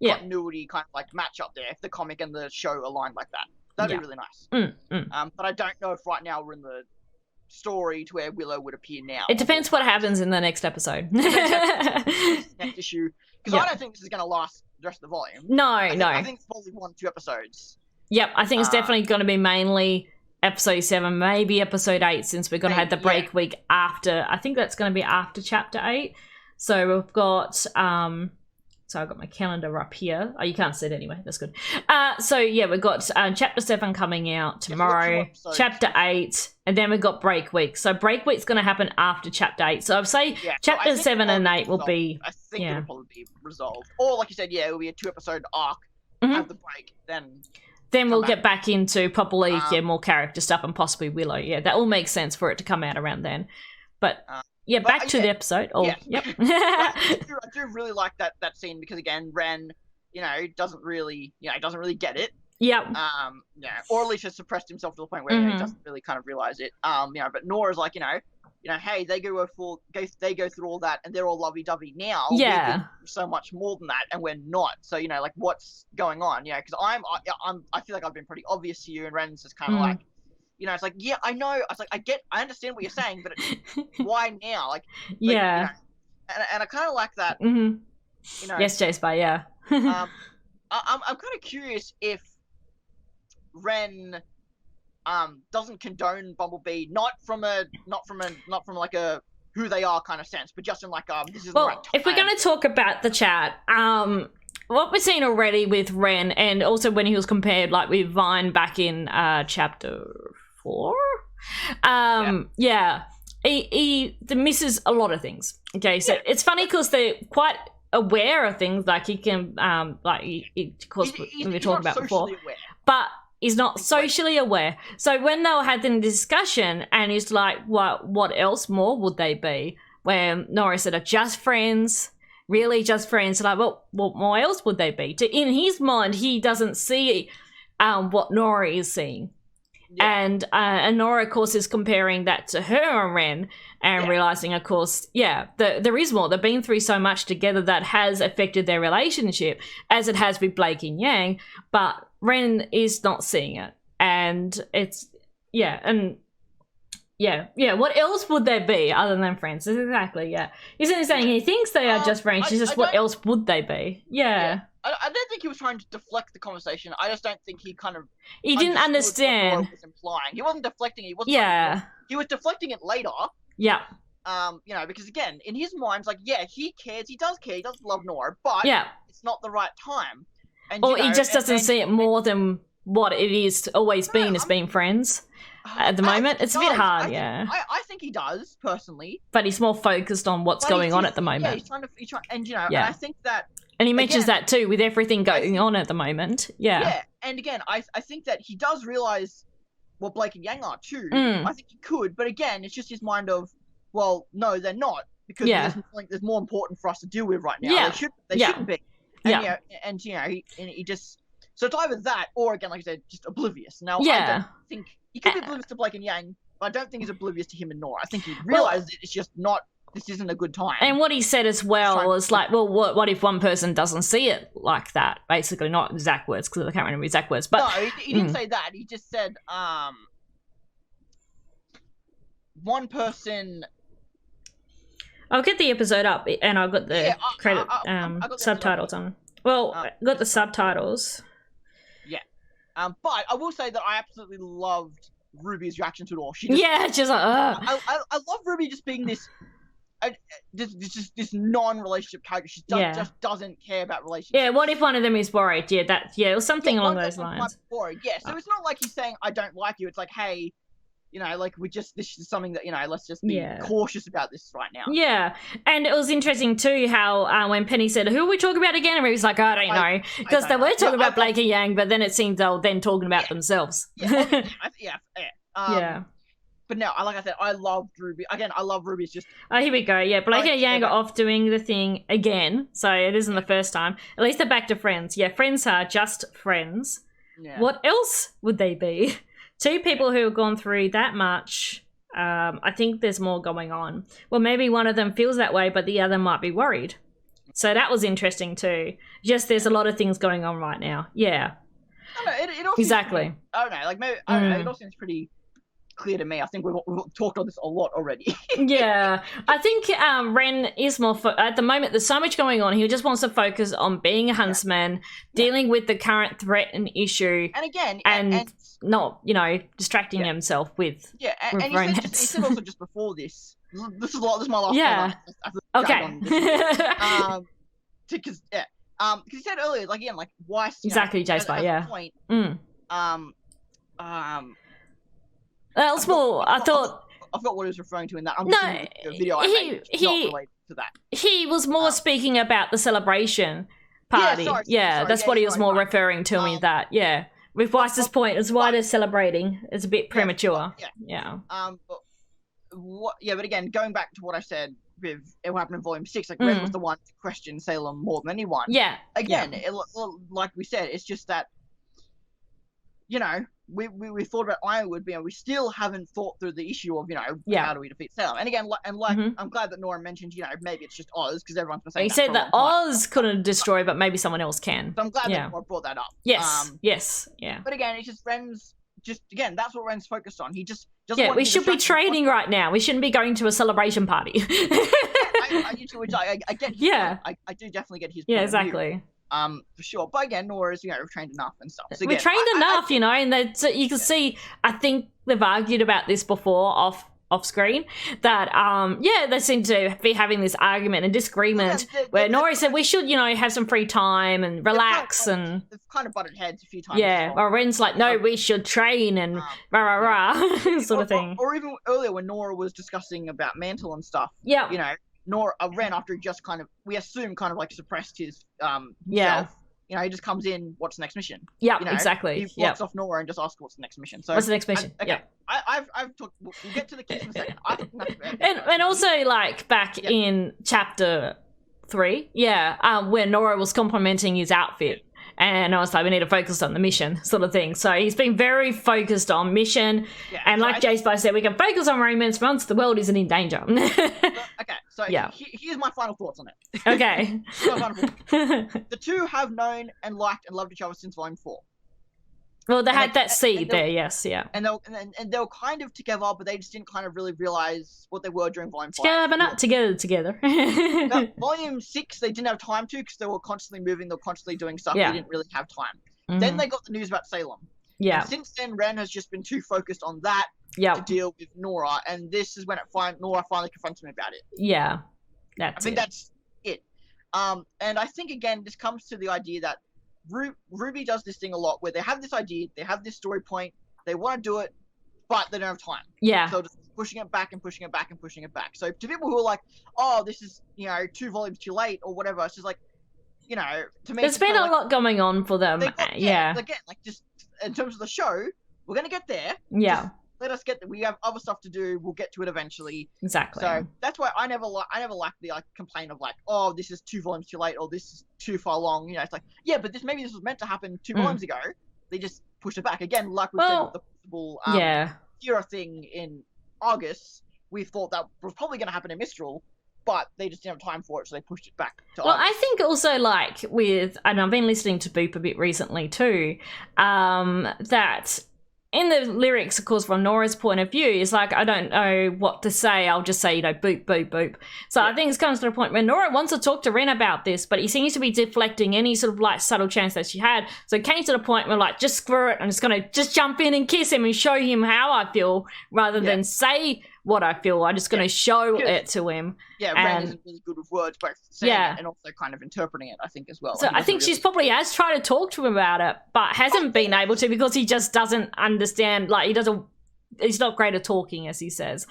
Speaker 2: continuity kind of like matchup there if the comic and the show align like that. That'd be really nice. But I don't know if right now we're in the story to where Willow would appear now.
Speaker 1: It depends what happens in the next episode.
Speaker 2: Next issue, because I don't think this is going to last the rest of the volume.
Speaker 1: No.
Speaker 2: I think it's probably 1 or 2 episodes.
Speaker 1: Yep, I think it's definitely going to be mainly episode 7, maybe episode 8, since we're going to have the break week after. I think that's going to be after chapter 8. So we've got so I've got my calendar up here. Oh, you can't see it anyway. That's good. So we've got chapter 7 coming out tomorrow, chapter 8, and then we've got break week. So break week's going to happen after chapter 8. So I'd say chapter 7 and 8 will be.
Speaker 2: I think it'll probably be resolved. Or like you said, it will be a 2-episode arc. Have the break, then.
Speaker 1: then we'll get back into probably more character stuff and possibly Willow. Yeah, that all makes sense for it to come out around then. But back to the episode. Oh, yep.
Speaker 2: I do really like that scene because again, Ren, doesn't really get it.
Speaker 1: Yep.
Speaker 2: Or at least has suppressed himself to the point where he doesn't really kind of realize it. But Nora's like, hey, they go through all that and they're all lovey-dovey now.
Speaker 1: Yeah.
Speaker 2: We're so much more than that and we're not. So, like what's going on? Because I feel like I've been pretty obvious to you, and Ren's just kind of like, it's like, yeah, I know. I was like, I understand what you're saying, but why now?
Speaker 1: Yeah.
Speaker 2: And I kind of like that.
Speaker 1: Mm-hmm. Yes, Jace, yeah.
Speaker 2: I'm kind of curious if Ren doesn't condone Bumblebee, not from like a who they are kind of sense, but just in like this is the right time.
Speaker 1: If we're going to talk about the chat, what we've seen already with Ren, and also when he was compared like with Vine back in chapter 4, he misses a lot of things. Okay, so it's funny because they're quite aware of things, like he can of course we were talking about before, but he's not socially aware. So when they had the discussion and he's like, what else more would they be, when Nora said just friends, really just friends, like what more else would they be? In his mind he doesn't see what Nora is seeing. And Nora, of course, is comparing that to her and Ren and realizing, of course, there is more. They've been through so much together that has affected their relationship, as it has with Blake and Yang, but Ren is not seeing it. And it's, what else would there be other than friends? Exactly, He's saying he thinks they are just friends, it's just what else would they be?
Speaker 2: I don't think he was trying to deflect the conversation. I just don't think he kind of...
Speaker 1: He didn't understand.
Speaker 2: What was implying. He wasn't deflecting it. He wasn't he was deflecting it later.
Speaker 1: Yeah.
Speaker 2: Because again, in his mind, it's like, he cares. He does care. He does love Nora, but it's not the right time. And,
Speaker 1: he just doesn't see it more than what it is always been as being friends. At the moment, it's a bit hard,
Speaker 2: I think he does, personally.
Speaker 1: But he's more focused on what's going on at the moment.
Speaker 2: Yeah, he's trying to, and and I think that...
Speaker 1: And he mentions that too, with everything going on at the moment. Yeah,
Speaker 2: and again, I think that he does realise what Blake and Yang are too. I think he could, but again, it's just his mind of, well, no, they're not, because there's more important for us to deal with right now. They shouldn't be. And, he just... So it's either that, or again, like I said, just oblivious. Now, I don't think... He could be oblivious to Blake and Yang, but I don't think he's oblivious to him and Nora. I think he realised that it's just not... This isn't a good time.
Speaker 1: And what he said as well was like, well, what if one person doesn't see it like that? Basically, not exact words, because I can't remember exact words. But
Speaker 2: no, he didn't say that. He just said, one person...
Speaker 1: I'll get the episode up, and I've got the subtitles on. Well, I got the subtitles.
Speaker 2: Yeah. But I will say that I absolutely loved Ruby's reaction to it all. She's
Speaker 1: like, ugh.
Speaker 2: I love Ruby just being this non-relationship character. She just doesn't care about relationships.
Speaker 1: Yeah, what if one of them is worried? Or something along those lines.
Speaker 2: Worried. Yeah, so it's not like he's saying, I don't like you. It's like, hey, this is something that, let's just be cautious about this right now.
Speaker 1: Yeah, and it was interesting too how when Penny said, who are we talking about again? And he was like, I don't know. Because they were talking about Blake and Yang, but then it seemed they were then talking about themselves.
Speaker 2: But no, like I said, I love Ruby. Again, I love Ruby. It's just...
Speaker 1: Oh, here we go. Yeah, Blake and Yang are off doing the thing again. So it isn't the first time. At least they're back to friends. Yeah, friends are just friends. Yeah. What else would they be? Two people who have gone through that much. I think there's more going on. Well, maybe one of them feels that way, but the other might be worried. So that was interesting too. Just there's a lot of things going on right now. Yeah.
Speaker 2: I don't know, it all
Speaker 1: exactly.
Speaker 2: I don't know. Like maybe I don't know. It all seems pretty clear to me. I think we've talked on this a lot already.
Speaker 1: Yeah, I think Ren is more at the moment. There's so much going on. He just wants to focus on being a huntsman, dealing with the current threat and issue,
Speaker 2: and again,
Speaker 1: and not distracting himself with
Speaker 2: and he said also just before this. This is my last.
Speaker 1: Yeah. Okay.
Speaker 2: Because he said earlier, like again, like why
Speaker 1: exactly, Jace,
Speaker 2: point,
Speaker 1: that was more. I thought.
Speaker 2: I forgot what he was referring to in that. I'm just the video I made. It's not related to that.
Speaker 1: He was more speaking about the celebration party. Sorry,
Speaker 2: that's
Speaker 1: what he was more referring to me. That with Weiss's point, is why they're celebrating. It's a bit premature. Yeah.
Speaker 2: But again, going back to what I said with what happened in Volume 6, like Ren was the one to question Salem more than anyone.
Speaker 1: Yeah.
Speaker 2: Again, like we said, it's just that, you know, we thought about Ironwood, but we still haven't thought through the issue of, you know, how do we defeat Salem? And again, I'm glad that Nora mentioned, you know, maybe it's just Oz, because everyone's been saying
Speaker 1: he said that Oz couldn't destroy, but maybe someone else can.
Speaker 2: So I'm glad that Nora brought that up.
Speaker 1: Yes.
Speaker 2: But again, it's just Ren's that's what Ren's focused on. He just doesn't want
Speaker 1: we should be trading right now. We shouldn't be going to a celebration party.
Speaker 2: I get his point. I do definitely get his point.
Speaker 1: Yeah, exactly.
Speaker 2: For sure. But again, Nora's, you know, trained enough and stuff. So again,
Speaker 1: we're trained enough, you know, and that you can see, I think they've argued about this before off screen, that they seem to be having this argument and disagreement where Nora said we should, you know, have some free time and relax, and
Speaker 2: they've kind of butted heads a few times.
Speaker 1: Or Ren's like, no, we should train and sort of thing.
Speaker 2: Or even earlier when Nora was discussing about Mantle and stuff.
Speaker 1: Yeah.
Speaker 2: You know, Ren, after he just kind of, we assume, kind of like suppressed his self, you know, he just comes in, what's the next mission?
Speaker 1: Yeah,
Speaker 2: you know,
Speaker 1: exactly.
Speaker 2: He walks off Nora and just asks what's the next mission. So
Speaker 1: what's the next mission?
Speaker 2: I've talked, we'll get to the kids in a second.
Speaker 1: And also, like, back in chapter 3, where Nora was complimenting his outfit. And I was like, we need to focus on the mission, sort of thing. So he's been very focused on mission. Yeah, and like J-Spy said, we can focus on romance once the world isn't in danger.
Speaker 2: So here's my final thoughts on it.
Speaker 1: Okay.
Speaker 2: The two have known and liked and loved each other since Volume 4.
Speaker 1: Well, they had that seed there, yes, yeah.
Speaker 2: And they were kind of together, but they just didn't kind of really realize what they were during Volume 5.
Speaker 1: Together, but not together.
Speaker 2: Now, Volume 6, they didn't have time to, because they were constantly moving, they were constantly doing stuff, they didn't really have time. Then they got the news about Salem.
Speaker 1: Yeah.
Speaker 2: And since then, Ren has just been too focused on that to deal with Nora, and this is when Nora finally confronts me about it.
Speaker 1: Yeah,
Speaker 2: I think that's it. And I think, again, this comes to the idea that RWBY does this thing a lot where they have this idea, they have this story point, they want to do it, but they don't have time.
Speaker 1: Yeah.
Speaker 2: So just pushing it back and pushing it back and pushing it back. So to people who are like, oh, this is, you know, 2 volumes too late or whatever, it's just like, you know, to me,
Speaker 1: there's been a lot going on for them.
Speaker 2: Again, like, just in terms of the show, we're going to get there.
Speaker 1: Yeah.
Speaker 2: Just let us get there. We have other stuff to do. We'll get to it eventually.
Speaker 1: Exactly.
Speaker 2: So that's why I never liked the complaint of like, oh, this is 2 volumes too late or this is too far long. You know, it's like, yeah, but maybe this was meant to happen 2 volumes ago. They just pushed it back again, like we said with the possible Kira thing in August. We thought that was probably going to happen in Mistral, but they just didn't have time for it, so they pushed it back to August.
Speaker 1: I think also, like, and I've been listening to Boop a bit recently too, that in the lyrics, of course, from Nora's point of view, is like, I don't know what to say. I'll just say, you know, boop, boop, boop. So I think it comes to the point where Nora wants to talk to Ren about this, but he seems to be deflecting any sort of like subtle chance that she had. So it came to the point where like, just screw it. I'm just going to just jump in and kiss him and show him how I feel rather than say what I feel. I'm just going to show it to him.
Speaker 2: Yeah, Ren isn't really good with words, both saying it and also kind of interpreting it, I think, as well.
Speaker 1: So I think she's probably has tried to talk to him about it, but hasn't been able to because he just doesn't understand. Like, he's not great at talking, as he says.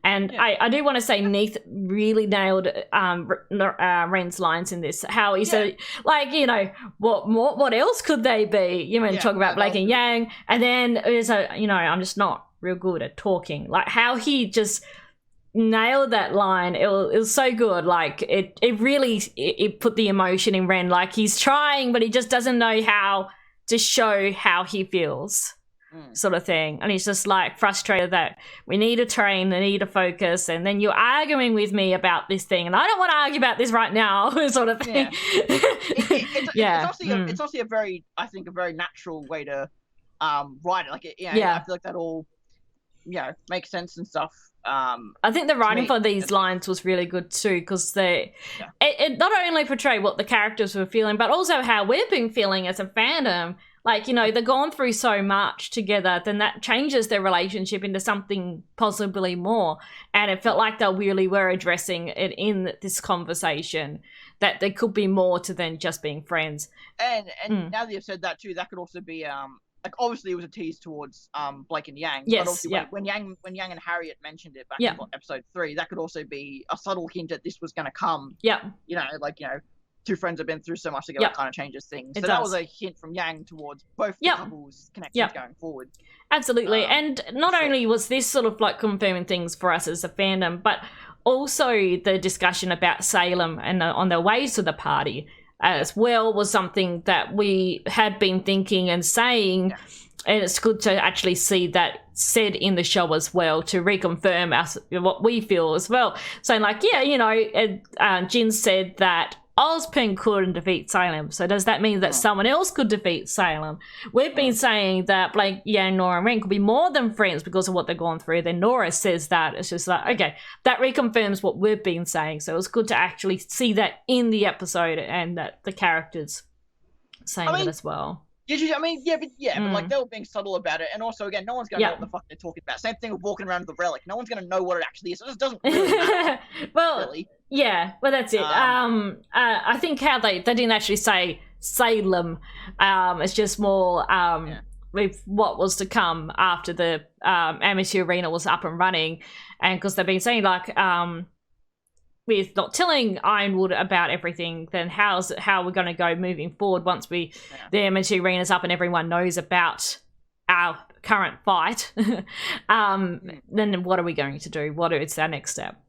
Speaker 1: And I do want to say Neith really nailed Ren's lines in this. How he said, like, you know, what else could they be? You know, talk about Blake and Yang. And then it's you know, I'm just not real good at talking. Like, how he just nailed that line. It was so good. Like, it really put the emotion in Ren. Like, he's trying, but he just doesn't know how to show how he feels. Sort of thing. And he's just like frustrated that we need to train, we need to focus, and then you're arguing with me about this thing and I don't want to argue about this right now, sort of thing.
Speaker 2: It's also a very, I think, a very natural way to write it. Like, I feel like that all, makes sense and stuff.
Speaker 1: I think the writing for these lines was really good too, because it not only portrayed what the characters were feeling, but also how we've been feeling as a fandom. Like, you know, they've gone through so much together, then that changes their relationship into something possibly more. And it felt like they really were addressing it in this conversation, that there could be more to than just being friends.
Speaker 2: And now that you've said that too, that could also be like, obviously it was a tease towards Blake and Yang.
Speaker 1: Yes,
Speaker 2: but also when Yang and Harriet mentioned it back in episode 3, that could also be a subtle hint that this was going to come.
Speaker 1: Yeah.
Speaker 2: You know, like, two friends have been through so much together, it kind of changes things. So that was a hint from Yang towards both the couples' connections going forward.
Speaker 1: Absolutely. And not only was this sort of like confirming things for us as a fandom, but also the discussion about Salem and on their way to the party as well was something that we had been thinking and saying. Yeah. And it's good to actually see that said in the show as well, to reconfirm us what we feel as well. So like, Jin said that Ozpin couldn't defeat Salem. So does that mean that someone else could defeat Salem? We've been saying that Blake, Yang, Nora, and Ren could be more than friends because of what they've gone through. Then Nora says that. It's just like, okay, that reconfirms what we've been saying. So it's good to actually see that in the episode and that the characters saying it as well.
Speaker 2: But like they were being subtle about it, and also again, no one's gonna know what the fuck they're talking about. Same thing with walking around with the relic. No one's gonna know what it actually is. So it just doesn't really matter.
Speaker 1: Well, that's it. I think how they didn't actually say Salem. It's just more with what was to come after the amateur arena was up and running, and because they've been saying like with not telling Ironwood about everything, then how we're going to go moving forward once the amateur arena's up and everyone knows about our current fight. Then what are we going to do? What is our next step?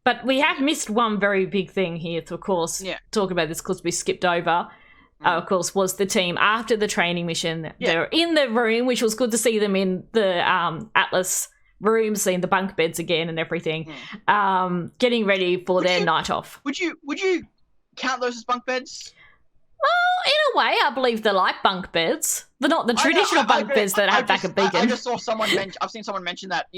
Speaker 1: But we have missed one very big thing here to, of course, talk about this because we skipped over. Of course, was the team after the training mission. They're in the room, which was good to see them in the Atlas room, seeing the bunk beds again and everything, getting ready for their night off.
Speaker 2: Would you count those as bunk beds?
Speaker 1: Well, in a way, I believe they're like bunk beds. They're not the traditional bunk beds that I have back at Beacon.
Speaker 2: I just saw I've seen someone mention that,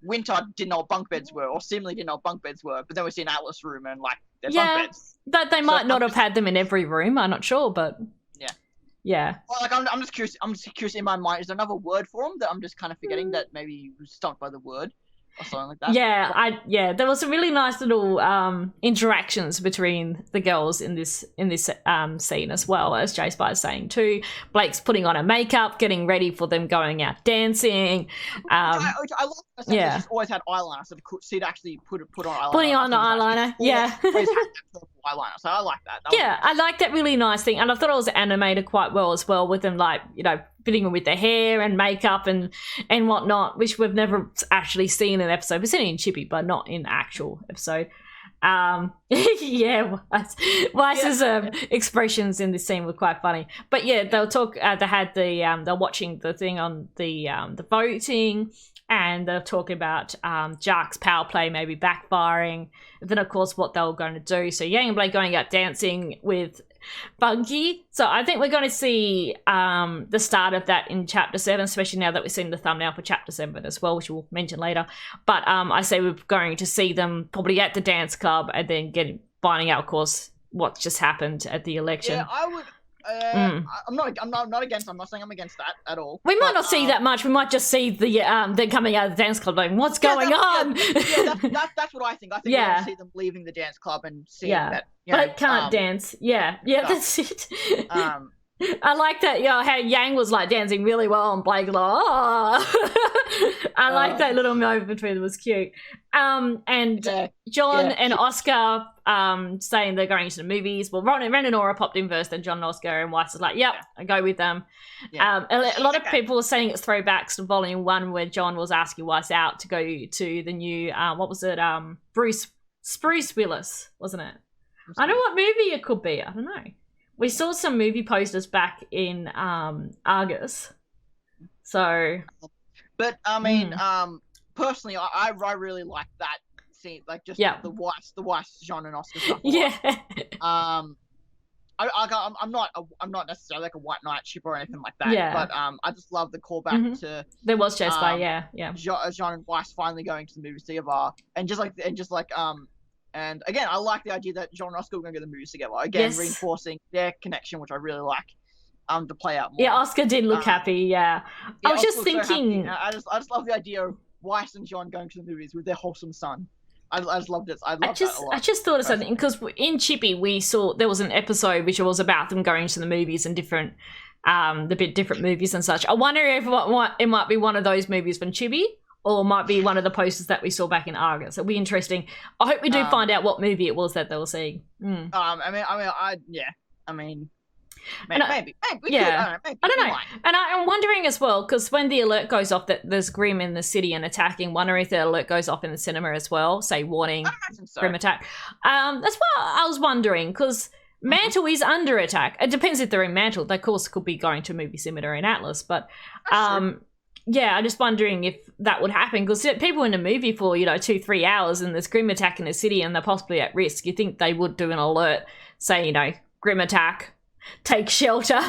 Speaker 2: Winter didn't know what bunk beds were, or seemingly didn't know what bunk beds were, but then we see an Atlas room and like they're bunk beds.
Speaker 1: That they might not have had them in every room. I'm not sure, but yeah. Well,
Speaker 2: like I'm just curious. I'm just curious in my mind. Is there another word for them that I'm just kind of forgetting that maybe was stumped by the word or something like that?
Speaker 1: Yeah, there was some really nice little interactions between the girls in this scene as well, as J Spy's saying too. Blake's putting on her makeup, getting ready for them going out dancing. I
Speaker 2: love the sense that she's always had eyeliner, so she'd actually put on eyeliner.
Speaker 1: Putting on the eyeliner,
Speaker 2: always had that purple eyeliner, so I like that.
Speaker 1: I like that really nice thing, and I thought it was animated quite well as well, with them like fitting them with their hair and makeup and whatnot, which we've never actually seen in an episode. We've seen it in Chippy, but not in actual episode. Weiss's expressions in this scene were quite funny. But they'll talk. They had they're watching the thing on the voting, and they're talking about Jark's power play maybe backfiring. And then of course what they were going to do. So Yang and Blake going out dancing with Bungie. So I think we're going to see the start of that in Chapter 7, especially now that we've seen the thumbnail for Chapter 7 as well, which we'll mention later. But I say we're going to see them probably at the dance club and then finding out, of course, what just happened at the election.
Speaker 2: Yeah, I would. I'm not against. I'm not saying I'm against that at all.
Speaker 1: We might not see that much. We might just see the them coming out of the dance club, like, what's going on?
Speaker 2: That's what I think. I think we're going to see them leaving the dance club and seeing that.
Speaker 1: They can't dance. That's it. I like that. How Yang was like dancing really well, and Blake like, I like that little moment between them. It was cute. And John and Oscar saying they're going to the movies. Well, Ren and Nora popped in first, then John and Oscar, and Weiss is like, I go with them. A lot of people are saying it's throwbacks to Volume 1, where John was asking Weiss out to go to the new what was it, Bruce Willis, wasn't it? I don't know what movie it could be. I don't know. We saw some movie posters back in Argus. So,
Speaker 2: but I mean, personally, I really like that scene, like just the Weiss, John and Oscar stuff. I'm not necessarily like a White Knight shipper or anything like that. But I just love the callback to
Speaker 1: there was Chess by
Speaker 2: John and Weiss finally going to the movies together, and again, I like the idea that John and Oscar were going to go to the movies together. Again, reinforcing their connection, which I really like to play out more.
Speaker 1: Yeah, Oscar did look happy, I was just thinking...
Speaker 2: So I just love the idea of Weiss and John going to the movies with their wholesome son. I just loved it. I
Speaker 1: just thought of something, because in Chippy, we saw... There was an episode which was about them going to the movies and different movies and such. I wonder if it might be one of those movies from Chippy, or might be one of the posters that we saw back in Argus. It'll be interesting. I hope we do find out what movie it was that they were seeing.
Speaker 2: Maybe.
Speaker 1: Yeah, I don't know. And I'm wondering as well, because when the alert goes off that there's Grim in the city and attacking, wondering if the alert goes off in the cinema as well, say warning, Grim attack. That's what I was wondering, because Mantle is under attack. It depends if they're in Mantle. They, of course, could be going to a movie cinema in Atlas, but yeah, I'm just wondering if that would happen, because people in a movie for 2-3 hours and there's Grim attack in the city and they're possibly at risk. You think they would do an alert, say Grim attack, take shelter.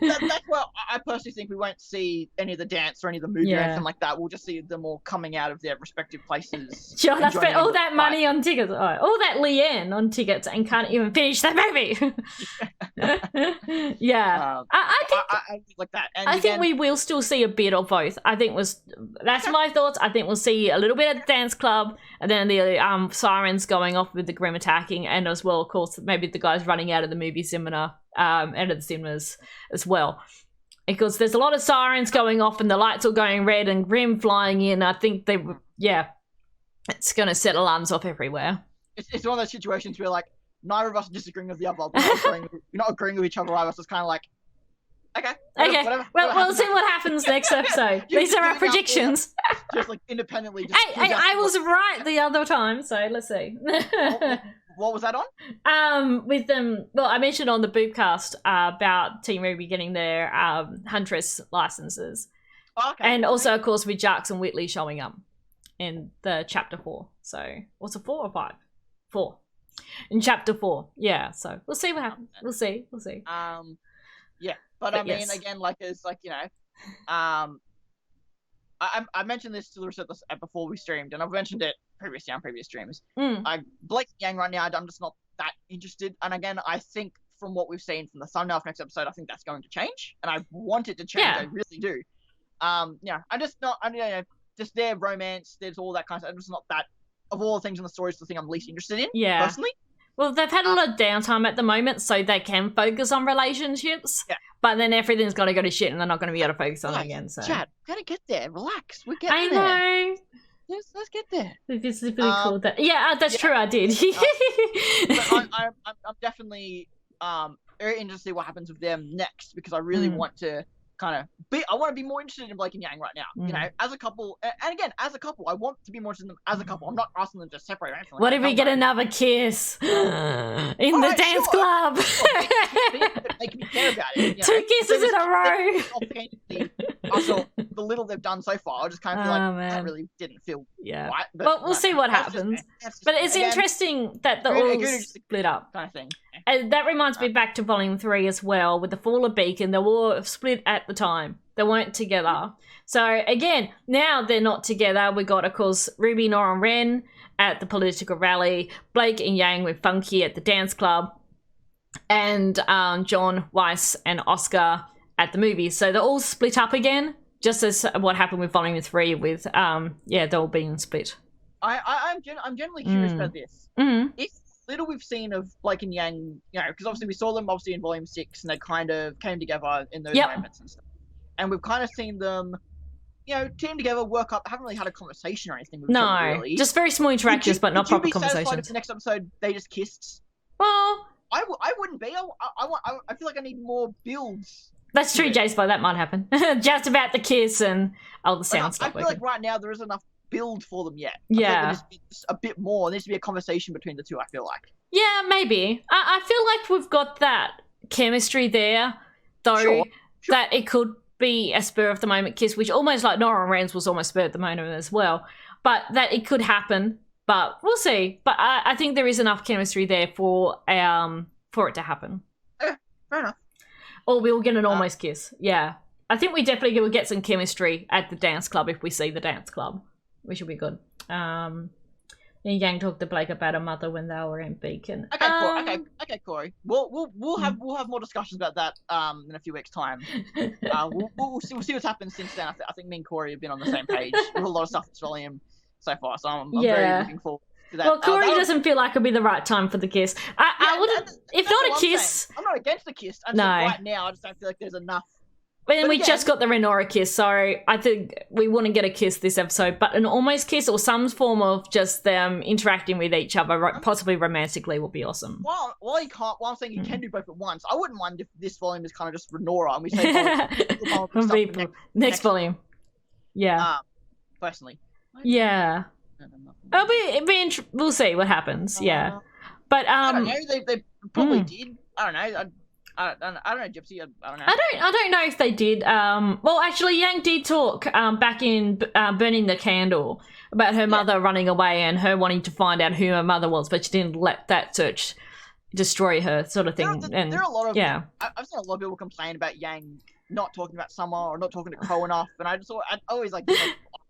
Speaker 2: That's why I personally think we won't see any of the dance or any of the movie or anything like that. We'll just see them all coming out of their respective places.
Speaker 1: John, I spent all that money on tickets, all that Leanne on tickets, and can't even finish the movie. Yeah,
Speaker 2: I think like that. And
Speaker 1: I think we will still see a bit of both. That's my thoughts. I think we'll see a little bit of the dance club, and then the sirens going off with the Grim attacking, and as well, of course, maybe the guys running out of the movie cinema. End of the cinemas as well, because there's a lot of sirens going off and the lights all going red and Grim flying in. I think it's going to set alarms off everywhere.
Speaker 2: It's one of those situations where neither of us are disagreeing with the other. We're not agreeing with each other. Either. It's kind of like, okay.
Speaker 1: Whatever, we'll see what happens next episode. These are our predictions.
Speaker 2: Just independently.
Speaker 1: I was right the other time, so let's see.
Speaker 2: What was that on?
Speaker 1: With them. Well, I mentioned on the Boopcast about Team RWBY getting their Huntress licenses.
Speaker 2: Oh, okay.
Speaker 1: And also, of course, with Jarks and Whitley showing up in the chapter 4. So, what's it, 4 or 5? 4. In chapter 4. Yeah. So we'll see what happens. We'll see.
Speaker 2: Yeah. But I mean, again, it's I mentioned this to Larissa before we streamed, and I've mentioned it previously on previous streams. Blake and Yang right now, I'm just not that interested. And again, I think from what we've seen from the thumbnail for next episode, I think that's going to change, and I want it to change. I really do. I'm just not. Just their romance. There's all that kind of stuff. I'm just not that. Of all the things in the story, it's the thing I'm least interested in. Yeah. Personally.
Speaker 1: Well, they've had a lot of downtime at the moment, so they can focus on relationships. Yeah. But then everything's got to go to shit, and they're not going to be able to focus on it again. So,
Speaker 2: Chad, we're going to get there. Relax. We're getting there.
Speaker 1: I know.
Speaker 2: Let's get there.
Speaker 1: This is really cool. That's true. I did.
Speaker 2: I'm definitely very interested to see what happens with them next, because I really want to I want to be more interested in Blake and Yang right now. As a couple, and again, as a couple, I want to be more interested in them as a couple. I'm not asking them to separate.
Speaker 1: What if we get another kiss in the dance club?
Speaker 2: Make me care about it.
Speaker 1: 2 kisses in a row.
Speaker 2: Also, the little they've done so far, I just kind of feel that really didn't feel right.
Speaker 1: But we'll see what happens. But it's interesting that they're all split up.
Speaker 2: Kind of thing.
Speaker 1: And that reminds me back to Volume 3 as well, with the Fall of Beacon. They were split at the time. They weren't together. So, again, now they're not together. We got, of course, RWBY, Nora, and Ren at the political rally, Blake and Yang with Funky at the dance club, and John, Weiss, and Oscar at the movies. So they're all split up again, just as what happened with Volume 3 with, they're all being split.
Speaker 2: I'm generally curious about this. If little we've seen of Blake and Yang, because obviously we saw them in Volume 6, and they kind of came together in those moments and stuff. And we've kind of seen them, team together, work up. Haven't really had a conversation or anything with each other, really.
Speaker 1: Just very small interactions, but not proper conversations.
Speaker 2: Would you be satisfied if the next episode they just kissed?
Speaker 1: Well,
Speaker 2: I wouldn't be. I feel like I need more builds.
Speaker 1: That's true, Jace, but that might happen. Just about the kiss and all the sound stuff.
Speaker 2: I feel like right now there isn't enough build for them yet. I feel like there needs to be just a bit more. There needs to be a conversation between the two, I feel like.
Speaker 1: Yeah, maybe. I feel like we've got that chemistry there, though, that it could be a spur of the moment kiss, which almost like Nora and Ren's was almost spur of the moment as well. But that it could happen, but we'll see. But I think there is enough chemistry there for it to happen.
Speaker 2: Fair enough.
Speaker 1: Or we'll get an almost kiss. Yeah. I think we definitely will get some chemistry at the dance club if we see the dance club, which will be good. Yang talked to Blake about her mother when they were in Beacon.
Speaker 2: Okay, Corey. We'll have more discussions about that in a few weeks' time. We'll see what's happened since then. I think me and Corey have been on the same page with a lot of stuff that's volume so far. So I'm very looking forward to that.
Speaker 1: Well, Corey doesn't feel like it'll be the right time for the kiss. I wouldn't. If not a kiss,
Speaker 2: I'm not against the kiss. I'm just right now. I just don't feel like there's enough.
Speaker 1: And we just got the Ren and Nora kiss, so I think we wouldn't get a kiss this episode, but an almost kiss or some form of just them interacting with each other, possibly romantically, would be awesome.
Speaker 2: Well, I'm saying you can do both at once. I wouldn't mind if this volume is kind of just Ren and Nora and we say
Speaker 1: next volume. Yeah.
Speaker 2: Personally.
Speaker 1: Yeah. We'll see what happens. Yeah. But
Speaker 2: I don't know. They probably did. I don't know. I don't know, Gypsy. I don't know.
Speaker 1: I don't know if they did. Well, actually, Yang did talk back in Burning the Candle about her mother running away and her wanting to find out who her mother was, but she didn't let that search destroy her, sort of thing.
Speaker 2: There are a lot of I've seen a lot of people complain about Yang not talking about Summer or not talking to Crow enough, and I always like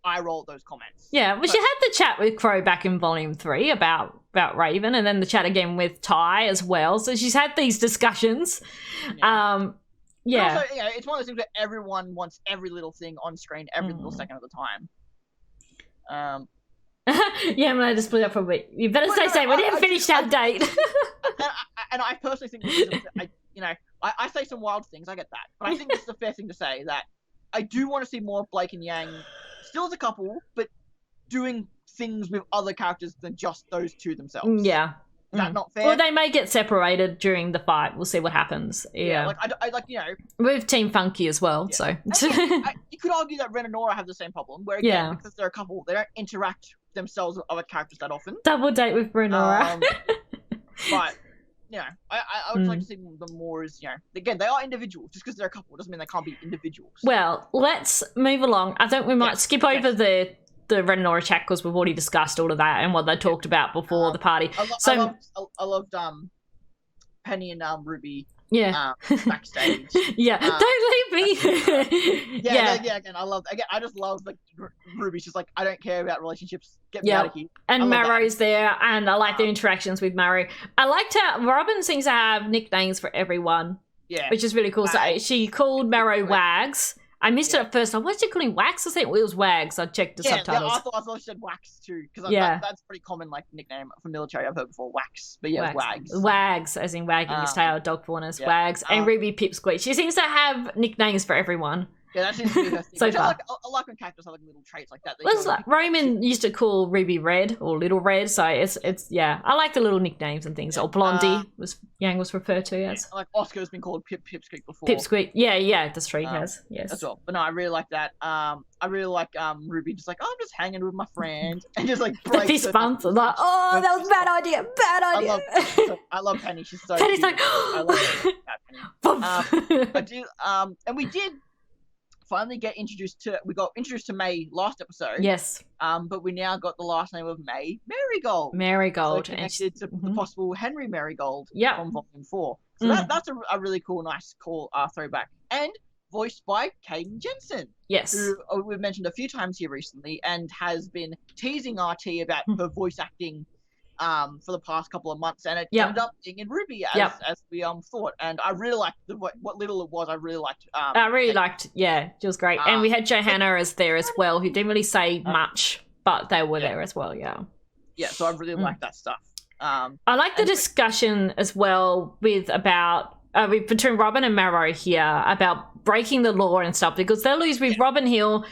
Speaker 2: eye roll at those comments.
Speaker 1: Yeah, well, she had the chat with Crow back in Volume 3 about Raven, and then the chat again with Ty as well. So she's had these discussions.
Speaker 2: Yeah. Also, it's one of those things where everyone wants every little thing on screen every little second of the time.
Speaker 1: Yeah, I'm gonna just split up for a bit. You better stay safe. We didn't finish our date.
Speaker 2: And I personally think this is, I say some wild things. I get that, but I think this is a fair thing to say that I do want to see more of Blake and Yang, still as a couple, but doing things with other characters than just those two themselves.
Speaker 1: Yeah.
Speaker 2: Is that not fair?
Speaker 1: Well, they may get separated during the fight. We'll see what happens. Yeah. With Team Funky as well. So
Speaker 2: you could argue that Ren and Nora have the same problem, where again, because they're a couple, they don't interact themselves with other characters that often.
Speaker 1: Double date with Ren and Nora.
Speaker 2: But I would like to see them more as, again, they are individuals. Just because they're a couple doesn't mean they can't be individuals.
Speaker 1: Well, let's move along. I think we might skip over the Ren and Nora chat because we've already discussed all of that and what they talked about before the party.
Speaker 2: I loved Penny and Ruby. Backstage.
Speaker 1: Don't leave me.
Speaker 2: Again, I just love Ruby's just like, I don't care about relationships. Get me out of here.
Speaker 1: And Marrow's there, and I like the interactions with Marrow. I liked how Robin seems to have nicknames for everyone. Yeah, which is really cool. So she called Marrow Wags. I missed it at first. Why did you call him Wax? I think it was Wags. I checked the subtitles.
Speaker 2: I thought she said Wax too, because that's a pretty common nickname for military. I've heard before, Wax, but it was Wags.
Speaker 1: Wags, as in wagging his tail, dog faunus, Wags, and Ruby Pipsqueak. She seems to have nicknames for everyone.
Speaker 2: Yeah, that seems to be her thing. So far. I like when characters have little traits like that.
Speaker 1: Roman used to call Ruby Red or Little Red, so it's I like the little nicknames and things. Or Blondie Yang was referred to as.
Speaker 2: Like Oscar's been called Pipsqueak before.
Speaker 1: Pipsqueak, yeah, that's true. Yes,
Speaker 2: as well. But no, I really like that. I really like Ruby just I'm just hanging with my friend and just breaks
Speaker 1: the fist bumps. Like, oh, that was a bad idea.
Speaker 2: I love Penny. She's so
Speaker 1: Penny's
Speaker 2: cute. I love Penny. I do. And we did finally we got introduced to May last episode.
Speaker 1: Yes.
Speaker 2: But we now got the last name of May Marigold.
Speaker 1: Marigold.
Speaker 2: So connected to the possible Henry Marigold from Volume 4. So that's a really cool, nice throwback. And voiced by Kaden Jensen.
Speaker 1: Yes.
Speaker 2: Who we've mentioned a few times here recently and has been teasing RT about her voice acting for the past couple of months, and it ended up being in RWBY as we thought, and I really liked what little it was. I really liked.
Speaker 1: She was great, and we had Johanna there as well, who didn't really say much, but they were there as well.
Speaker 2: Yeah, so I really liked that stuff.
Speaker 1: I like the discussion as well between Robin and Marrow here about breaking the law and stuff, because they lose with Robin Hill.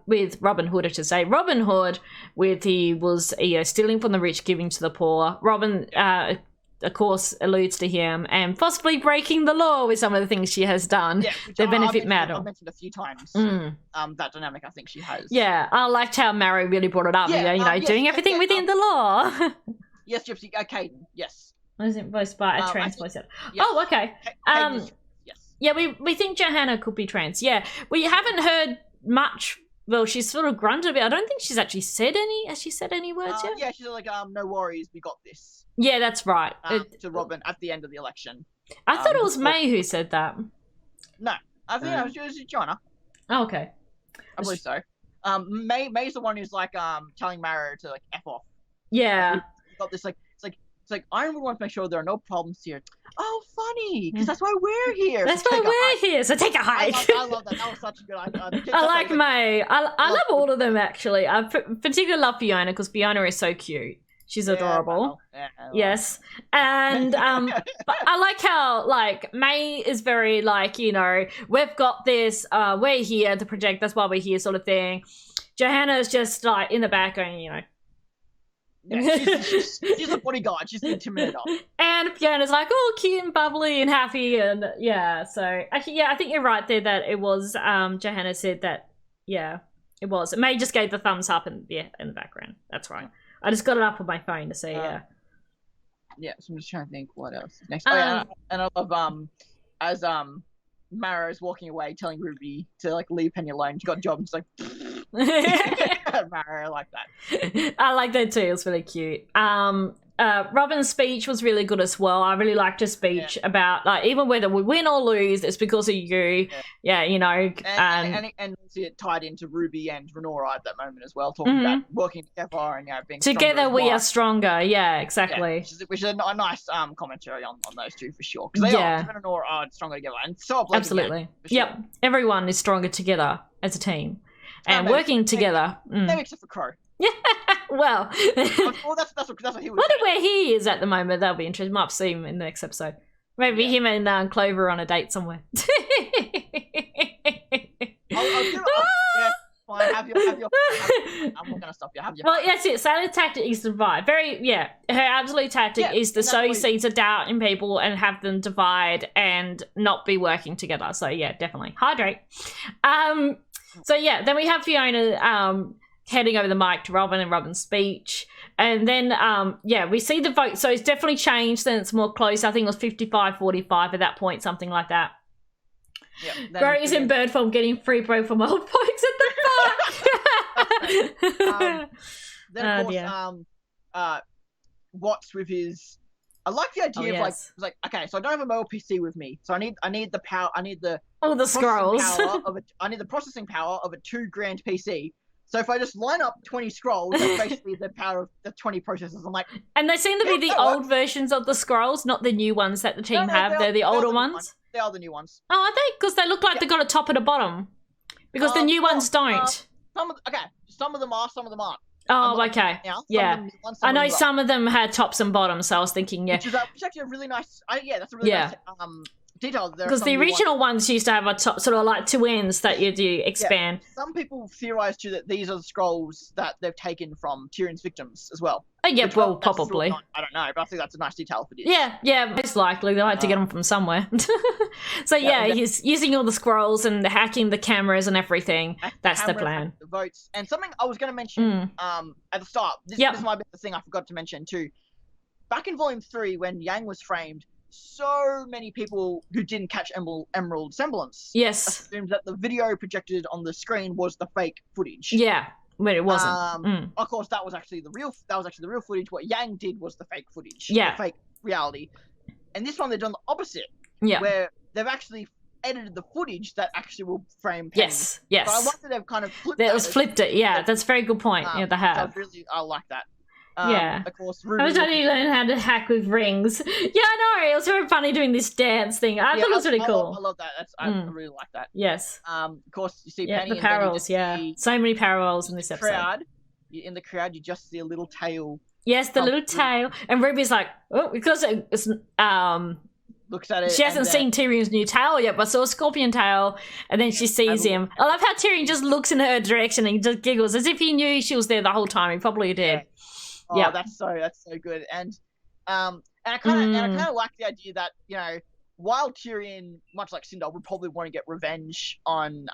Speaker 1: With Robin Hood, I should say. Robin Hood, he was stealing from the rich, giving to the poor. Robin, of course, alludes to him and possibly breaking the law with some of the things she has done. Yeah, the benefit matter.
Speaker 2: I've mentioned a few times. That dynamic, I think she has.
Speaker 1: Yeah, I liked how Marrow really brought it up. Doing everything within the law.
Speaker 2: Yes, Gypsy. Caden. Yes.
Speaker 1: Wasn't voiced by a trans voice. Oh, okay. Yeah, we think Johanna could be trans. Yeah, we haven't heard much. Well, she's sort of grunted a bit. I don't think she's actually said any. Has she said any words yet?
Speaker 2: Yeah, she's like, no worries, we got this.
Speaker 1: Yeah, that's right.
Speaker 2: To Robin at the end of the election.
Speaker 1: I thought it was May who said that.
Speaker 2: No, I think it was Joanna.
Speaker 1: Oh, okay.
Speaker 2: I believe so. May's the one who's telling Mara to F off.
Speaker 1: Yeah.
Speaker 2: We got this it's like I want to make sure there are no problems here. Oh, funny, because that's why we're here.
Speaker 1: That's why we're here. So take a hike.
Speaker 2: I love that. That was such a good idea.
Speaker 1: I like May. I love all of them actually. I particularly love Fiona because Fiona is so cute. She's adorable.
Speaker 2: Yeah,
Speaker 1: yes. And but I like how like May is very like, you know, we've got this, we're here to protect, that's why we're here sort of thing. Johanna's just like in the back going, you know.
Speaker 2: Yeah, she's a bodyguard, she's the intimidator.
Speaker 1: And Fiona's like, oh, cute and bubbly and happy, and yeah, so actually, yeah, I think you're right there that it was Johanna said that, yeah, it was. May just gave the thumbs up and yeah, in the background. That's right. I just got it up on my phone to see, yeah.
Speaker 2: Yeah, so I'm just trying to think what else is next. Oh yeah, and I love as Mara's walking away telling RWBY to like leave Penny alone. She got a job and she's like Mara, I like that.
Speaker 1: I like that too, it's really cute. Robin's speech was really good as well. I really liked her speech about like even whether we win or lose, it's because of you. Yeah, you know.
Speaker 2: And see it tied into RWBY and Nora at that moment as well, talking about working together and being
Speaker 1: together we are stronger. Yeah, exactly.
Speaker 2: Yeah, which is a nice commentary on those two for sure. Because they are, Ren and Nora are stronger together, and so
Speaker 1: absolutely. Yep, everyone is stronger together as a team and working together.
Speaker 2: Maybe except for Crow.
Speaker 1: Yeah, well,
Speaker 2: that's what he would.
Speaker 1: Wonder where he is at the moment. That'll be interesting. Might see him in the next episode. Maybe him and Clover on a date somewhere.
Speaker 2: Fine. I'm not gonna stop you.
Speaker 1: Well, that's it. Sailor's tactic is to divide. Her absolute tactic is to sow seeds of doubt in people and have them divide and not be working together. So yeah, definitely hydrate. So yeah, then we have Fiona heading over the mic to Robin and Robin's speech. And then, we see the vote. So it's definitely changed, then it's more close. I think it was 55-45 at that point, something like that. Yep, Gary's in bird form getting free bro from old folks at the park.
Speaker 2: Then, of course, Watts with his... I like the idea of like, okay, so I don't have a mobile PC with me, so I need the power, I need the...
Speaker 1: All the scrolls.
Speaker 2: I need the processing power of a $2,000 PC. So if I just line up 20 scrolls, that's basically the power of the 20 processors. I'm like...
Speaker 1: And they seem to be the old versions of the scrolls, not the new ones that the team have. They're the older ones.
Speaker 2: They are the new ones.
Speaker 1: Oh, are they? Because they look like they got a top and a bottom. Because the new ones don't.
Speaker 2: Some of them are, some of them aren't.
Speaker 1: Oh, okay. Yeah. I know some of them had tops and bottoms, so I was thinking, Which
Speaker 2: is actually a really nice... that's a really nice... detail.
Speaker 1: Because the original ones used to have a top, sort of like two ends that you do expand.
Speaker 2: Yeah. Some people theorize too that these are the scrolls that they've taken from Tyrion's victims as well.
Speaker 1: Oh yeah, well, probably.
Speaker 2: I don't know, but I think that's a nice detail for this.
Speaker 1: Yeah, most likely they had to get them from somewhere. So he's using all the scrolls and hacking the cameras and everything. That's the plan.
Speaker 2: The votes, and something I was going to mention at the start. This might be the thing I forgot to mention too. Back in Volume 3, when Yang was framed, so many people who didn't catch Emerald semblance assumed that the video projected on the screen was the fake footage.
Speaker 1: Yeah, but it wasn't.
Speaker 2: Of course, that was actually the real footage. What Yang did was the fake footage.
Speaker 1: Yeah,
Speaker 2: the fake reality. And this one they've done the opposite.
Speaker 1: Yeah,
Speaker 2: where they've actually edited the footage that actually will frame Penny.
Speaker 1: Yes.
Speaker 2: So I wonder they've kind of
Speaker 1: flipped it. Yeah, that's a very good point. They have.
Speaker 2: So I like that. Of course,
Speaker 1: I was trying to learn how to hack with rings. Yeah, I know. It was very funny doing this dance thing. I thought it was really cool.
Speaker 2: I love that. I really like that.
Speaker 1: Yes.
Speaker 2: Of course, you see Penny.
Speaker 1: The parallels. So many parallels in this episode.
Speaker 2: In the crowd, you just see a little tail.
Speaker 1: Yes, the little tail, and Ruby's like, oh, because it's
Speaker 2: looks at it.
Speaker 1: She hasn't seen Tyrion's new tail yet, but saw a scorpion tail, and then she sees him. I love how Tyrion just looks in her direction and he just giggles as if he knew she was there the whole time. He probably did.
Speaker 2: Yeah. Oh, that's so good, and I kind of like the idea that while Tyrion, much like Cinder, would probably want to get revenge on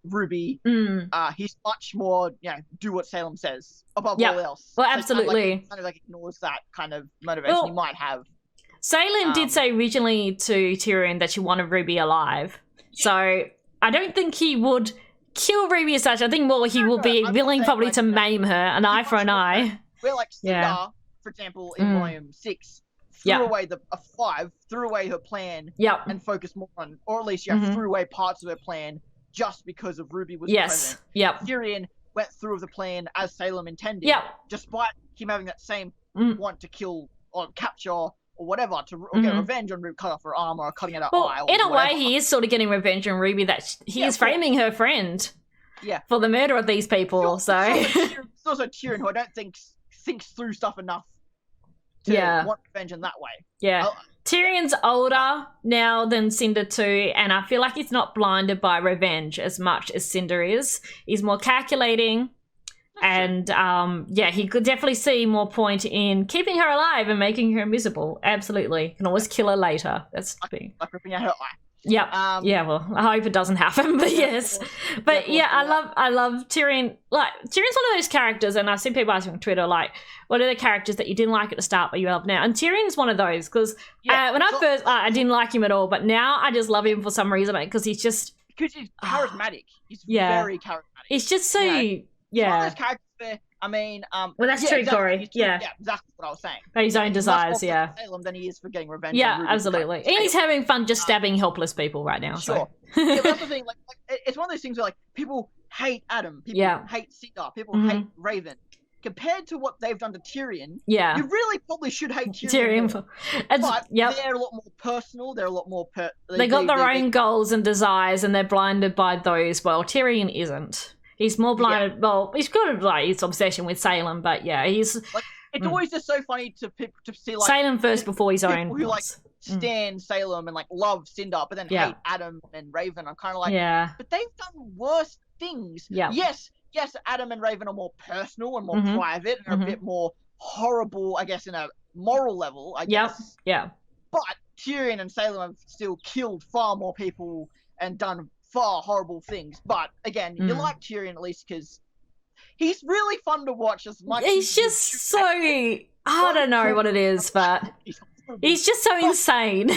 Speaker 2: RWBY, he's much more do what Salem says above all else.
Speaker 1: Well, absolutely.
Speaker 2: Kind of ignores that kind of motivation he might have.
Speaker 1: Salem did say originally to Tyrion that she wanted RWBY alive, so I don't think he would kill RWBY as such. I think more he will be willing probably to maim her, an eye for an eye.
Speaker 2: Where Cinder, for example, in Volume 6, threw away threw away her plan and focused more on, or at least threw away parts of her plan just because of RWBY was present. Tyrion went through the plan as Salem intended, despite him having that same want to kill or capture or whatever, to get revenge on RWBY, cut off her arm or cutting out her eye.
Speaker 1: In a way, he is sort of getting revenge on RWBY that he is framing her friend for the murder of these people.
Speaker 2: It's also Tyrion, who I don't think thinks through stuff enough to want revenge in that way.
Speaker 1: Yeah. Tyrion's older now than Cinder too, and I feel like he's not blinded by revenge as much as Cinder is. He's more calculating. And he could definitely see more point in keeping her alive and making her miserable. Absolutely. You can always kill her later. That's the thing.
Speaker 2: Like ripping out her eye.
Speaker 1: Yep. Well, I hope it doesn't happen, but yes. But I love Tyrion. Like, Tyrion's one of those characters, and I've seen people asking on Twitter, like, what are the characters that you didn't like at the start but you love now? And Tyrion's one of those, because when I first, I didn't like him at all, but now I just love him for some reason, because he's just...
Speaker 2: Because he's charismatic. He's very charismatic.
Speaker 1: He's just so...
Speaker 2: One of those characters there. I mean,
Speaker 1: well, that's true,
Speaker 2: exactly.
Speaker 1: Corey. Yeah,
Speaker 2: exactly what I was saying.
Speaker 1: But his own desires,
Speaker 2: Salem than he is for getting revenge.
Speaker 1: Yeah, absolutely. And he's having fun just stabbing helpless people right now.
Speaker 2: Sure.
Speaker 1: So.
Speaker 2: That's the thing. Like, it's one of those things where like people hate Adam, people hate Cinder, people hate Raven. Compared to what they've done to Tyrion, you really probably should hate Tyrion. But they're a lot more personal. They're a lot more...
Speaker 1: They got their own goals and desires, and they're blinded by those. Well, Tyrion isn't. He's more blinded. Yeah. Well, he's got like his obsession with Salem, but he's
Speaker 2: like, it's always just so funny to see like
Speaker 1: Salem first before his own.
Speaker 2: Who like stand Salem and like love Cinder, but then hate Adam and Raven. I'm kind of like, but they've done worse things. Yeah. Yes, Adam and Raven are more personal and more private and are a bit more horrible, I guess, in a moral level. I guess. Yeah. But Tyrion and Salem have still killed far more people and done far horrible things, but again, you like Tyrion at least because he's really fun to watch. As much
Speaker 1: he's just so I don't know what it is, but he's just so insane.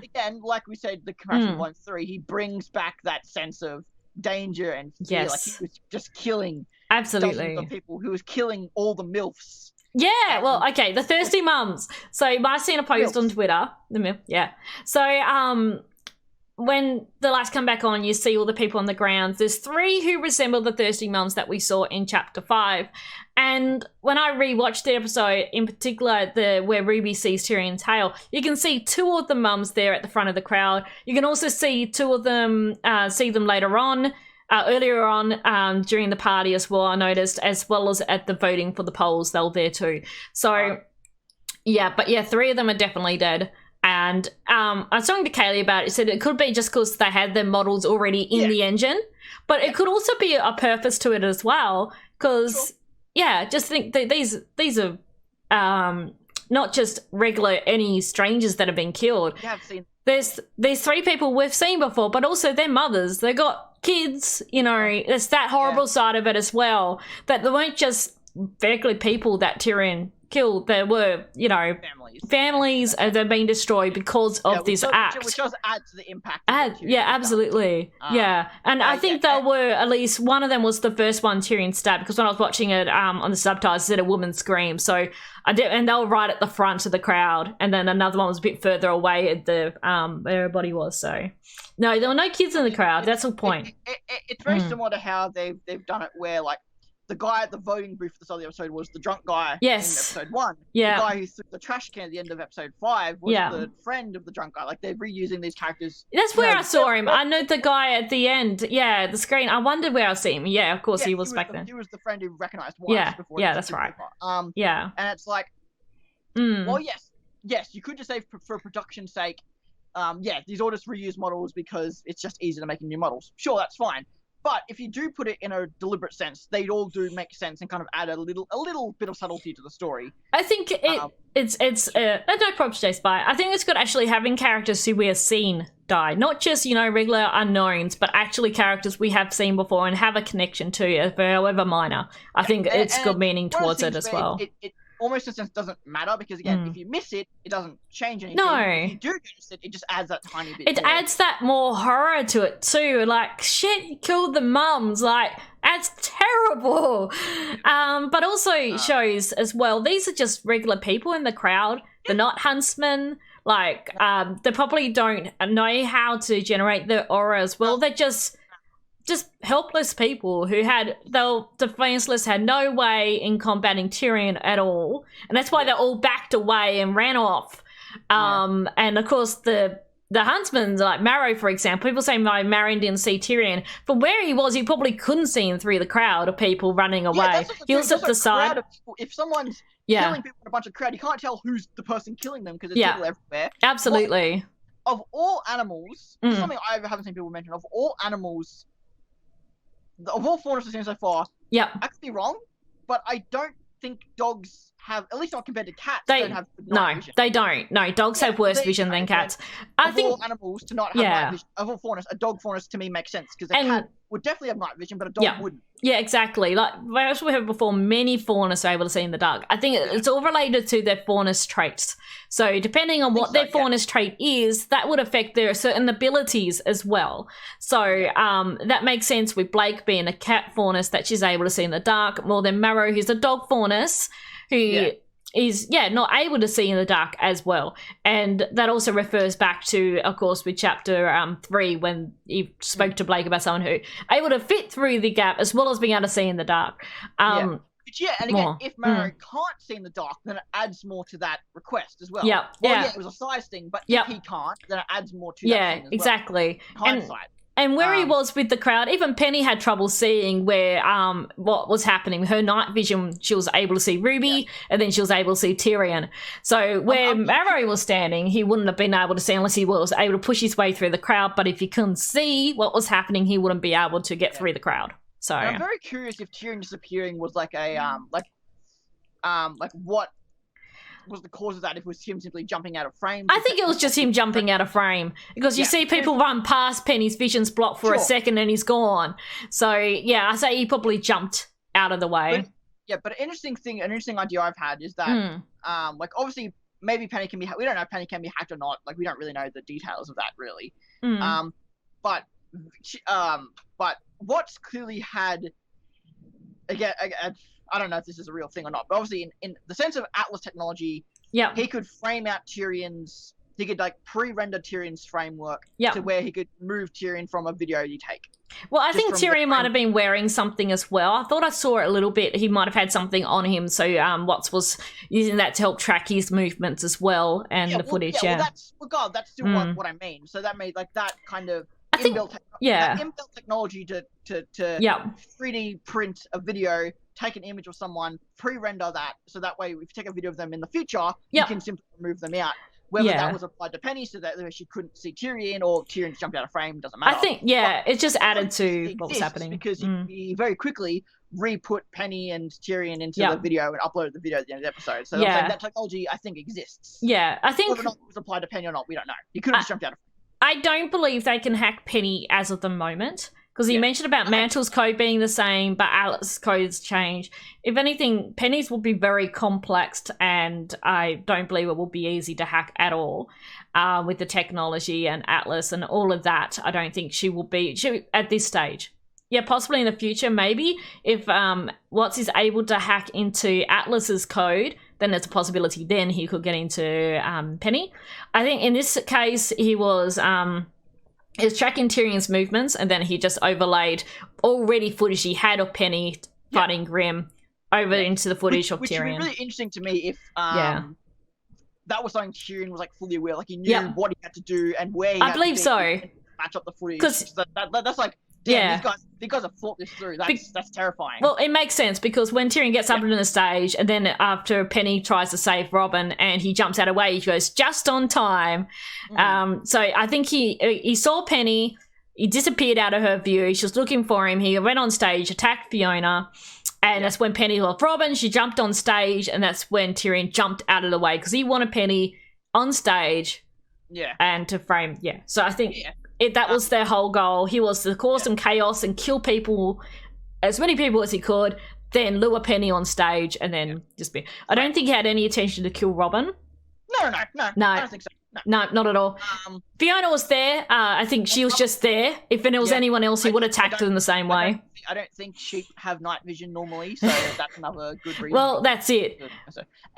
Speaker 2: Again, like we said, the Compassion 1-3, he brings back that sense of danger and fear. Like he was just killing dozens of people. Who was killing all the MILFs.
Speaker 1: Yeah, well, okay, the thirsty mums. So I've seen a post on Twitter. The MILF, So when the lights come back on, you see all the people on the ground. There's 3 who resemble the thirsty mums that we saw in chapter 5. And when I rewatched the episode, in particular where Ruby sees Tyrion's tail, you can see 2 of the mums there at the front of the crowd. You can also see 2 of them, see them later on, earlier on during the party as well, I noticed, as well as at the voting for the polls, they were there too. So, 3 of them are definitely dead. And I was talking to Kaylee about it. He said it could be just because they had their models already in the engine, but it could also be a purpose to it as well. Because just think that these are not just regular any strangers that have been killed. There's 3 people we've seen before, but also their mothers. They got kids. You know, there's that horrible side of it as well. That they weren't just regular people that Tyrion killed. There were, families that have been destroyed because of this act.
Speaker 2: Which does add to the impact.
Speaker 1: Absolutely. And I think there were, at least one of them was the first one Tyrion stabbed, because when I was watching it on the subtitles, it said a woman scream. So and they were right at the front of the crowd, and then another one was a bit further away at the where everybody was. So no, there were no kids in the crowd. That's the point.
Speaker 2: It's very similar to how they've done it, where like the guy at the voting booth at the start of the episode was the drunk guy in episode 1.
Speaker 1: Yeah.
Speaker 2: The guy who threw the trash can at the end of episode 5 was the friend of the drunk guy. Like, they're reusing these characters.
Speaker 1: That's where I saw him. I know the guy at the end. Yeah, the screen. I wondered where I see him. Yeah, of course he was back then.
Speaker 2: He was the friend who recognized Weiss before.
Speaker 1: Yeah, that's right.
Speaker 2: And it's like, well, yes, you could just say for production's sake, these all just reuse models because it's just easier to make new models. Sure, that's fine. But if you do put it in a deliberate sense, they all do make sense and kind of add a little bit of subtlety to the story.
Speaker 1: I think it's no props to Spy. I think it's good actually having characters who we have seen die, not just regular unknowns, but actually characters we have seen before and have a connection to, however minor. I think it's good meaning towards it as well.
Speaker 2: It almost in a sense doesn't matter, because again, if you miss it, it doesn't change anything.
Speaker 1: No.
Speaker 2: If you do notice it, it just adds that tiny bit.
Speaker 1: It adds that more horror to it too. Like, shit, you killed the mums. Like, that's terrible. But also shows as well, these are just regular people in the crowd. They're not huntsmen. Like, they probably don't know how to generate their aura as well. They're just helpless people who the defenseless, had no way in combating Tyrion at all, and that's why they all backed away and ran off. And of course the the huntsmen, like Marrow, for example, people say Marrow didn't see Tyrion. From where he was, he probably couldn't see him through the crowd of people running away. He was at the side.
Speaker 2: If someone's killing people in a bunch of crowd, you can't tell who's the person killing them because there's people everywhere.
Speaker 1: Absolutely.
Speaker 2: Of all animals, something I haven't seen people mention, of all animals, of all faunas I've seen so far, I could be wrong, but I don't think dogs have, at least not compared to cats, don't have night vision.
Speaker 1: They don't. No, dogs have worse vision than cats. I think
Speaker 2: all animals to not have night vision, of all faunas, a dog faunus to me makes sense because a cat would definitely have night vision, but a dog wouldn't. Yeah,
Speaker 1: exactly. Like, as we heard before, many faunas are able to see in the dark. I think it's all related to their faunus traits. So depending on what their faunus trait is, that would affect their certain abilities as well. So that makes sense with Blake being a cat faunus, that she's able to see in the dark, more than Marrow, who's a dog faunus, who is not able to see in the dark as well. And that also refers back to, of course, with chapter 3, when he spoke to Blake about someone who able to fit through the gap as well as being able to see in the dark.
Speaker 2: And again, if Marrow can't see in the dark, then it adds more to that request as well. It was a size thing, but if he can't, then it adds more to that thing as
Speaker 1: exactly.
Speaker 2: Well. Hindsight.
Speaker 1: And where he was with the crowd, even Penny had trouble seeing where what was happening. Her night vision, she was able to see Ruby, and then she was able to see Tyrion. So where Marrow was standing, he wouldn't have been able to see unless he was able to push his way through the crowd. But if he couldn't see what was happening, he wouldn't be able to get through the crowd. So
Speaker 2: I'm very curious if Tyrion disappearing was like a what was the cause of that, if it was him simply jumping out of frame?
Speaker 1: I think it was just him jumping out of frame, because you see people run past Penny's vision's blocked for a second and he's gone. So I say he probably jumped out of the way.
Speaker 2: But an interesting idea I've had is that like, obviously maybe Penny can be we don't know if Penny can be hacked or not, like we don't really know the details of that really. But what's clearly had, again, I don't know if this is a real thing or not, but obviously in the sense of Atlas technology, he could frame out Tyrion's, he could like pre-render Tyrion's framework to where he could move Tyrion from a video you take.
Speaker 1: Well, I think Tyrion might have been wearing something as well. I thought I saw it a little bit. He might have had something on him, so Watts was using that to help track his movements as well, and the footage.
Speaker 2: That's still what I mean. So that made like that kind of inbuilt technology to 3D print a video, take an image of someone, pre-render that, so that way if you take a video of them in the future, you can simply remove them out. Whether that was applied to Penny so that she couldn't see Tyrion, or Tyrion jumped out of frame, doesn't matter.
Speaker 1: I think, it just added to what was happening.
Speaker 2: Because he very quickly re-put Penny and Tyrion into the video and uploaded the video at the end of the episode. So that technology, I think, exists.
Speaker 1: Yeah, I think...
Speaker 2: Whether or not it was applied to Penny or not, we don't know. He could have just jumped out of frame.
Speaker 1: I don't believe they can hack Penny as of the moment, because he mentioned about Mantle's code being the same, but Atlas' code's changed. If anything, Penny's will be very complex, and I don't believe it will be easy to hack at all with the technology and Atlas and all of that. I don't think she will be at this stage. Yeah, possibly in the future, maybe. If Watts is able to hack into Atlas's code, then there's a possibility then he could get into Penny. I think in this case, he was tracking Tyrion's movements, and then he just overlaid already footage he had of Penny fighting Grim over into the footage of Tyrion.
Speaker 2: Which would be really interesting to me if that was something Tyrion was like fully aware, like he knew what he had to do and where he had to be
Speaker 1: so.
Speaker 2: Match up the footage. Because that's like, these guys have thought this through. That's terrifying.
Speaker 1: Well, it makes sense, because when Tyrion gets up on the stage, and then after Penny tries to save Robin and he jumps out of the way, he goes just on time. So I think he saw Penny, he disappeared out of her view, she was looking for him, he went on stage, attacked Fiona, and that's when Penny lost Robin, she jumped on stage, and that's when Tyrion jumped out of the way, because he wanted Penny on stage and to frame. So I think... that was their whole goal. He was to cause some chaos and kill people, as many people as he could, then lure Penny on stage, and then just be... I don't think he had any intention to kill Robin.
Speaker 2: No, I don't think so.
Speaker 1: No, not at all. Fiona was there. I think she was just there. If there was anyone else, he would have attacked her in the same way.
Speaker 2: I don't think sheep have night vision normally, so that's another good reason.
Speaker 1: Well, that's it.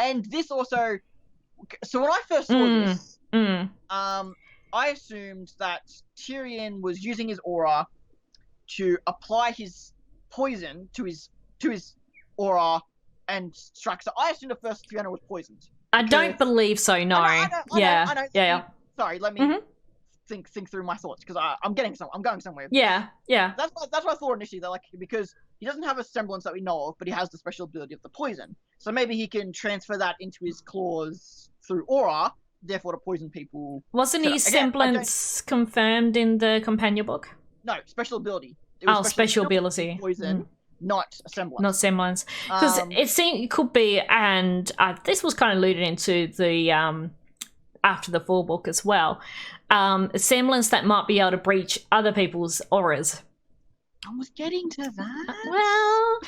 Speaker 2: And this also... So when I first saw this, I assumed that Tyrion was using his aura to apply his poison to his aura and strike. So I assumed at first Fiona was poisoned.
Speaker 1: I don't believe so, no.
Speaker 2: I know. Sorry, let me think through my thoughts because I'm going somewhere.
Speaker 1: Yeah.
Speaker 2: That's what I thought initially. That like because he doesn't have a semblance that we know of, but he has the special ability of the poison. So maybe he can transfer that into his claws through aura, therefore to poison people.
Speaker 1: Wasn't his semblance confirmed in the companion book?
Speaker 2: No, special ability.
Speaker 1: Special ability.
Speaker 2: Poison, not a semblance.
Speaker 1: Not semblance. Because it could be, and this was kind of alluded into the after the 4 book as well, a semblance that might be able to breach other people's auras.
Speaker 2: I was getting to that.
Speaker 1: Well,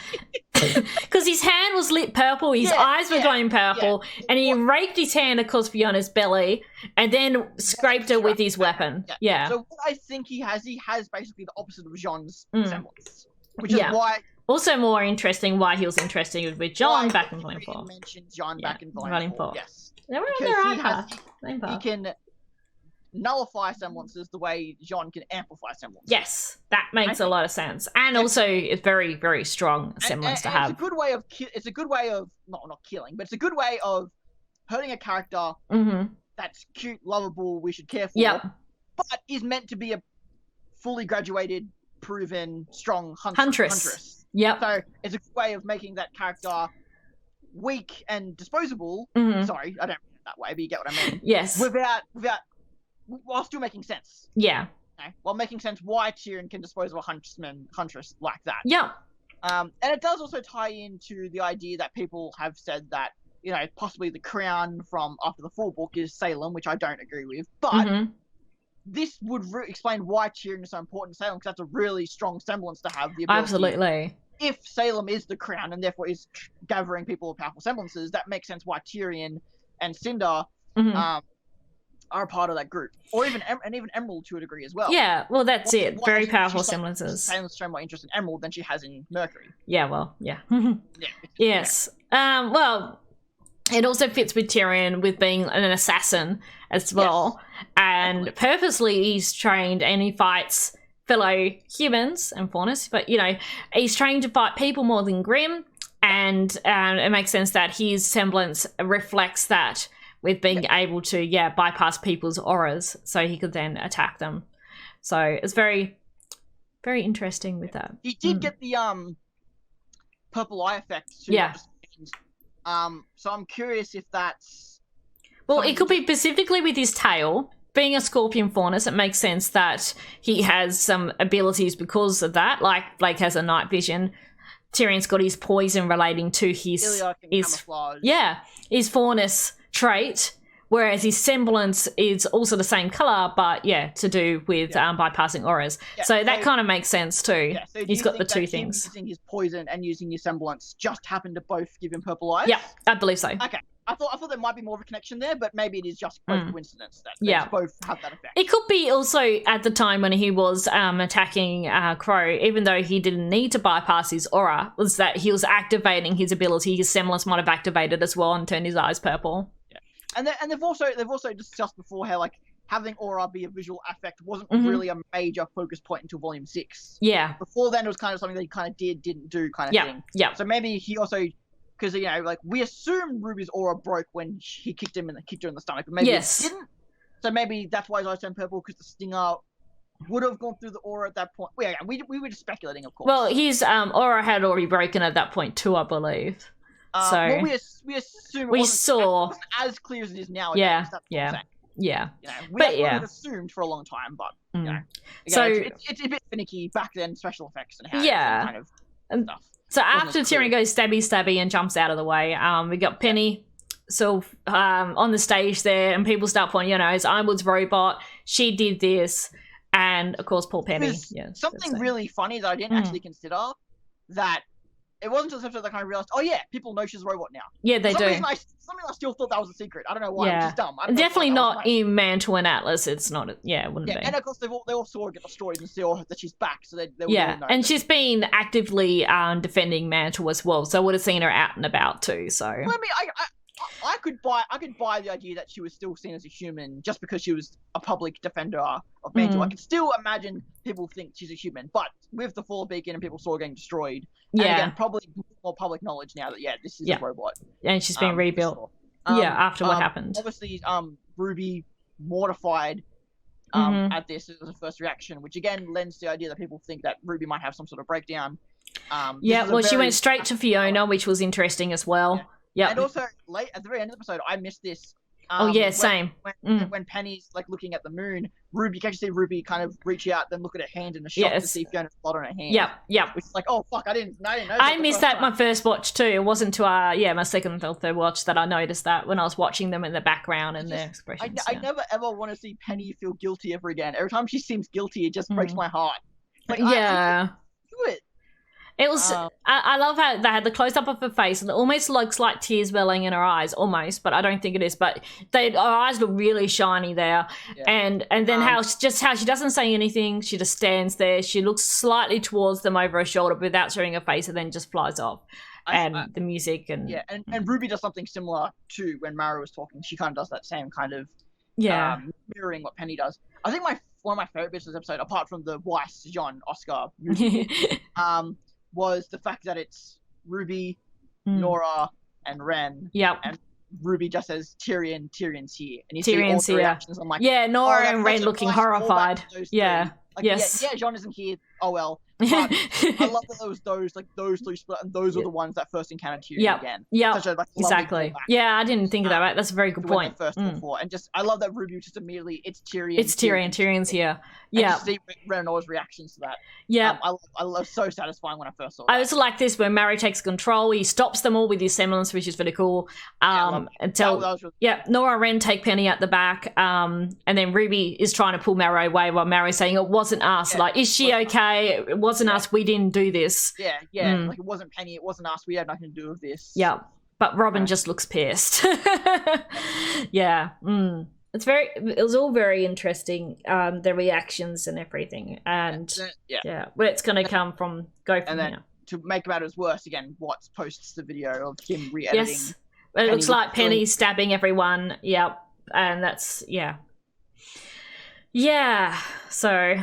Speaker 1: because his hand was lit purple, his eyes were going purple, and he raked his hand across beyond his belly, and then scraped it with his weapon. Yeah.
Speaker 2: So what I think he has basically the opposite of Jean's semblance, which is why.
Speaker 1: Also, more interesting why he was interested with John back in Volume 4.
Speaker 2: Mentioned John back in Volume 4. Yes.
Speaker 1: He
Speaker 2: can nullify semblances the way Jean can amplify semblances.
Speaker 1: Yes, that makes a lot of sense, and also it's very, very strong semblance to have.
Speaker 2: It's a good way of not killing, but it's a good way of hurting a character that's cute, lovable, we should care for, but is meant to be a fully graduated, proven, strong huntress.
Speaker 1: Yep.
Speaker 2: So it's a good way of making that character weak and disposable. Sorry, I don't mean it that way, but you get what I mean.
Speaker 1: Yes.
Speaker 2: While still making sense.
Speaker 1: Yeah.
Speaker 2: Okay? While making sense why Tyrion can dispose of a huntress like that.
Speaker 1: Yeah.
Speaker 2: And it does also tie into the idea that people have said that, you know, possibly the crown from after the 4 book is Salem, which I don't agree with. But this would explain why Tyrion is so important to Salem, because that's a really strong semblance to have the ability.
Speaker 1: Absolutely.
Speaker 2: If Salem is the crown and therefore is gathering people with powerful semblances, that makes sense why Tyrion and Cinder are a part of that group, or even Emerald to a degree as well.
Speaker 1: Yeah, well, that's it. Very powerful semblances.
Speaker 2: Salem's shown more interest in Emerald than she has in Mercury.
Speaker 1: Yeah, well, yeah. Yes. Well, it also fits with Tyrion with being an assassin as well, and purposely he's trained and he fights fellow humans and faunas, but you know, he's trained to fight people more than Grimm, and it makes sense that his semblance reflects that, with being able to bypass people's auras so he could then attack them. So it's very, very interesting with that.
Speaker 2: He did get the purple eye effect too. So I'm curious if that's...
Speaker 1: Well, it could be specifically with his tail. Being a scorpion faunus, it makes sense that he has some abilities because of that. Like Blake has a night vision. Tyrion's got his poison relating to his faunus trait, whereas his semblance is also the same color, but to do with bypassing auras. So that kind of makes sense too. So he's got the two things.
Speaker 2: Using his poison and using his semblance just happened to both give him purple eyes.
Speaker 1: Yeah, I believe so.
Speaker 2: Okay. I thought there might be more of a connection there, but maybe it is just coincidence that they both have that effect.
Speaker 1: It could be also at the time when he was attacking Crow, even though he didn't need to bypass his aura, was that he was activating his ability. His semblance might have activated as well and turned his eyes purple.
Speaker 2: Yeah, and they've also discussed before how like having aura be a visual affect wasn't really a major focus point until Volume 6.
Speaker 1: Yeah.
Speaker 2: Before then, it was kind of something that he kind of didn't do kind of thing.
Speaker 1: Yeah.
Speaker 2: So maybe he also. Because, you know, like, we assume Ruby's aura broke when he kicked her in the stomach, but maybe it didn't. So maybe that's why his eyes turned purple, because the stinger would have gone through the aura at that point. Well, we were just speculating, of course.
Speaker 1: Well, his aura had already broken at that point too, I believe.
Speaker 2: Well, we assume it wasn't as clear as it is now.
Speaker 1: Yeah.
Speaker 2: You know, we assumed for a long time, but, you know. Again, so it's a bit finicky back then, special effects and how kind of stuff.
Speaker 1: So after Tyrion goes stabby and jumps out of the way, we got Penny on the stage there, and people start pointing, you know, it's Ironwood's robot, she did this, and of course poor Penny.
Speaker 2: Something really funny that I didn't actually consider, that it wasn't until this episode that I kind of realized, people know she's a robot now.
Speaker 1: Yeah, they do.
Speaker 2: Something I still thought that was a secret. I don't know why, which is dumb.
Speaker 1: Definitely not in Mantle and Atlas. It's not, it wouldn't be.
Speaker 2: And of course they all saw her get destroyed and saw that she's back, so they would all know.
Speaker 1: And she's been actively defending Mantle as well, so I would have seen her out and about too, so.
Speaker 2: Well, I mean, I could buy the idea that she was still seen as a human just because she was a public defender of Mantle. I can still imagine people think she's a human, but with the Fall Beacon and people saw her getting destroyed, and again, probably more public knowledge now that this is a robot.
Speaker 1: And she's been rebuilt. After what happened.
Speaker 2: Obviously, RWBY mortified at this as a first reaction, which again lends to the idea that people think that RWBY might have some sort of breakdown.
Speaker 1: Well, she went straight to Fiona, which was interesting as well. Yeah.
Speaker 2: And also, late at the very end of the episode, I missed this.
Speaker 1: Same.
Speaker 2: When Penny's like looking at the moon, RWBY, you can actually see RWBY kind of reach out, then look at her hand in the shot to see Fiona's blood on her hand.
Speaker 1: Yep.
Speaker 2: Which is like, oh fuck, I didn't know.
Speaker 1: I missed that my first watch too. It wasn't to my second or third watch that I noticed that when I was watching them in the background and their expressions.
Speaker 2: I never ever want to see Penny feel guilty ever again. Every time she seems guilty, it just breaks my heart. Like, do it.
Speaker 1: It was. I love how they had the close up of her face, and it almost looks like tears welling in her eyes, almost. But I don't think it is. But her eyes look really shiny there, and then how she doesn't say anything. She just stands there. She looks slightly towards them over her shoulder without showing her face, and then just flies off. And the music and
Speaker 2: and RWBY does something similar too when Mara was talking. She kind of does that same kind of mirroring what Penny does. I think one of my favorite bits of this episode, apart from the Weiss John Oscar movie, was the fact that it's RWBY, Nora, and Ren. And RWBY just says Tyrion's here, and you see all the reactions. I'm like,
Speaker 1: Nora and Ren looking horrified.
Speaker 2: John isn't here. Oh well. But I love that those three split, and those are the ones that first encountered Tyrion again.
Speaker 1: Exactly. Yeah, I didn't think of that. Right? That's a very good point.
Speaker 2: First before, and just I love that RWBY just immediately it's Tyrion.
Speaker 1: It's Tyrion. Tyrion's here. Yeah.
Speaker 2: And see Ren and Nora's reactions to that.
Speaker 1: Yeah.
Speaker 2: I love so satisfying when I first saw
Speaker 1: that. I also like this where Mary takes control. He stops them all with his semblance, which is really cool. Until Nora and Ren take Penny at the back. And then RWBY is trying to pull Mary away while Mary's saying it wasn't us. Like, is she okay? It wasn't us. We didn't do this.
Speaker 2: Like it wasn't Penny. It wasn't us. We had nothing to do with this.
Speaker 1: Yeah. But Robin just looks pissed. It was all very interesting, the reactions and everything. And where it's going to come from,
Speaker 2: to make matters worse, again, Watts posts the video of him re-editing.
Speaker 1: Yes, but it looks like Penny stabbing everyone. Yep, and that's, so,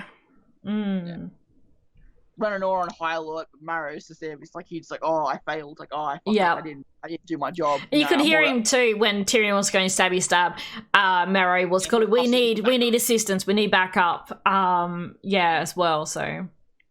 Speaker 2: Ren and Nora on high alert, but Marrow's just there. It's like he's like, oh, I failed. Like, oh, I didn't do my job.
Speaker 1: And you could hear him too when Tyrion was going stabby stab. Marrow was calling, we need assistance. We need backup. As well. So,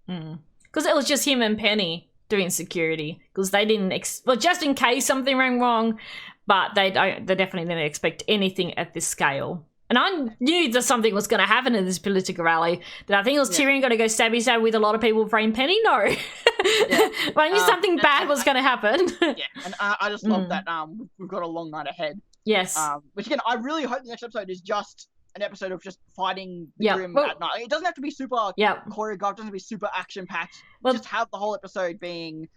Speaker 1: because it was just him and Penny doing security because they didn't just in case something went wrong, but they definitely didn't expect anything at this scale. And I knew that something was going to happen in this political rally. Did I think it was Tyrion going to go stabby stab with a lot of people for Penny? No. But I knew something bad was going to happen.
Speaker 2: And I just love that we've got a long night ahead.
Speaker 1: Yes.
Speaker 2: Which again, I really hope the next episode is just an episode of just fighting the Grim at night. It doesn't have to be super choreographed. It doesn't have to be super action-packed. Just have the whole episode being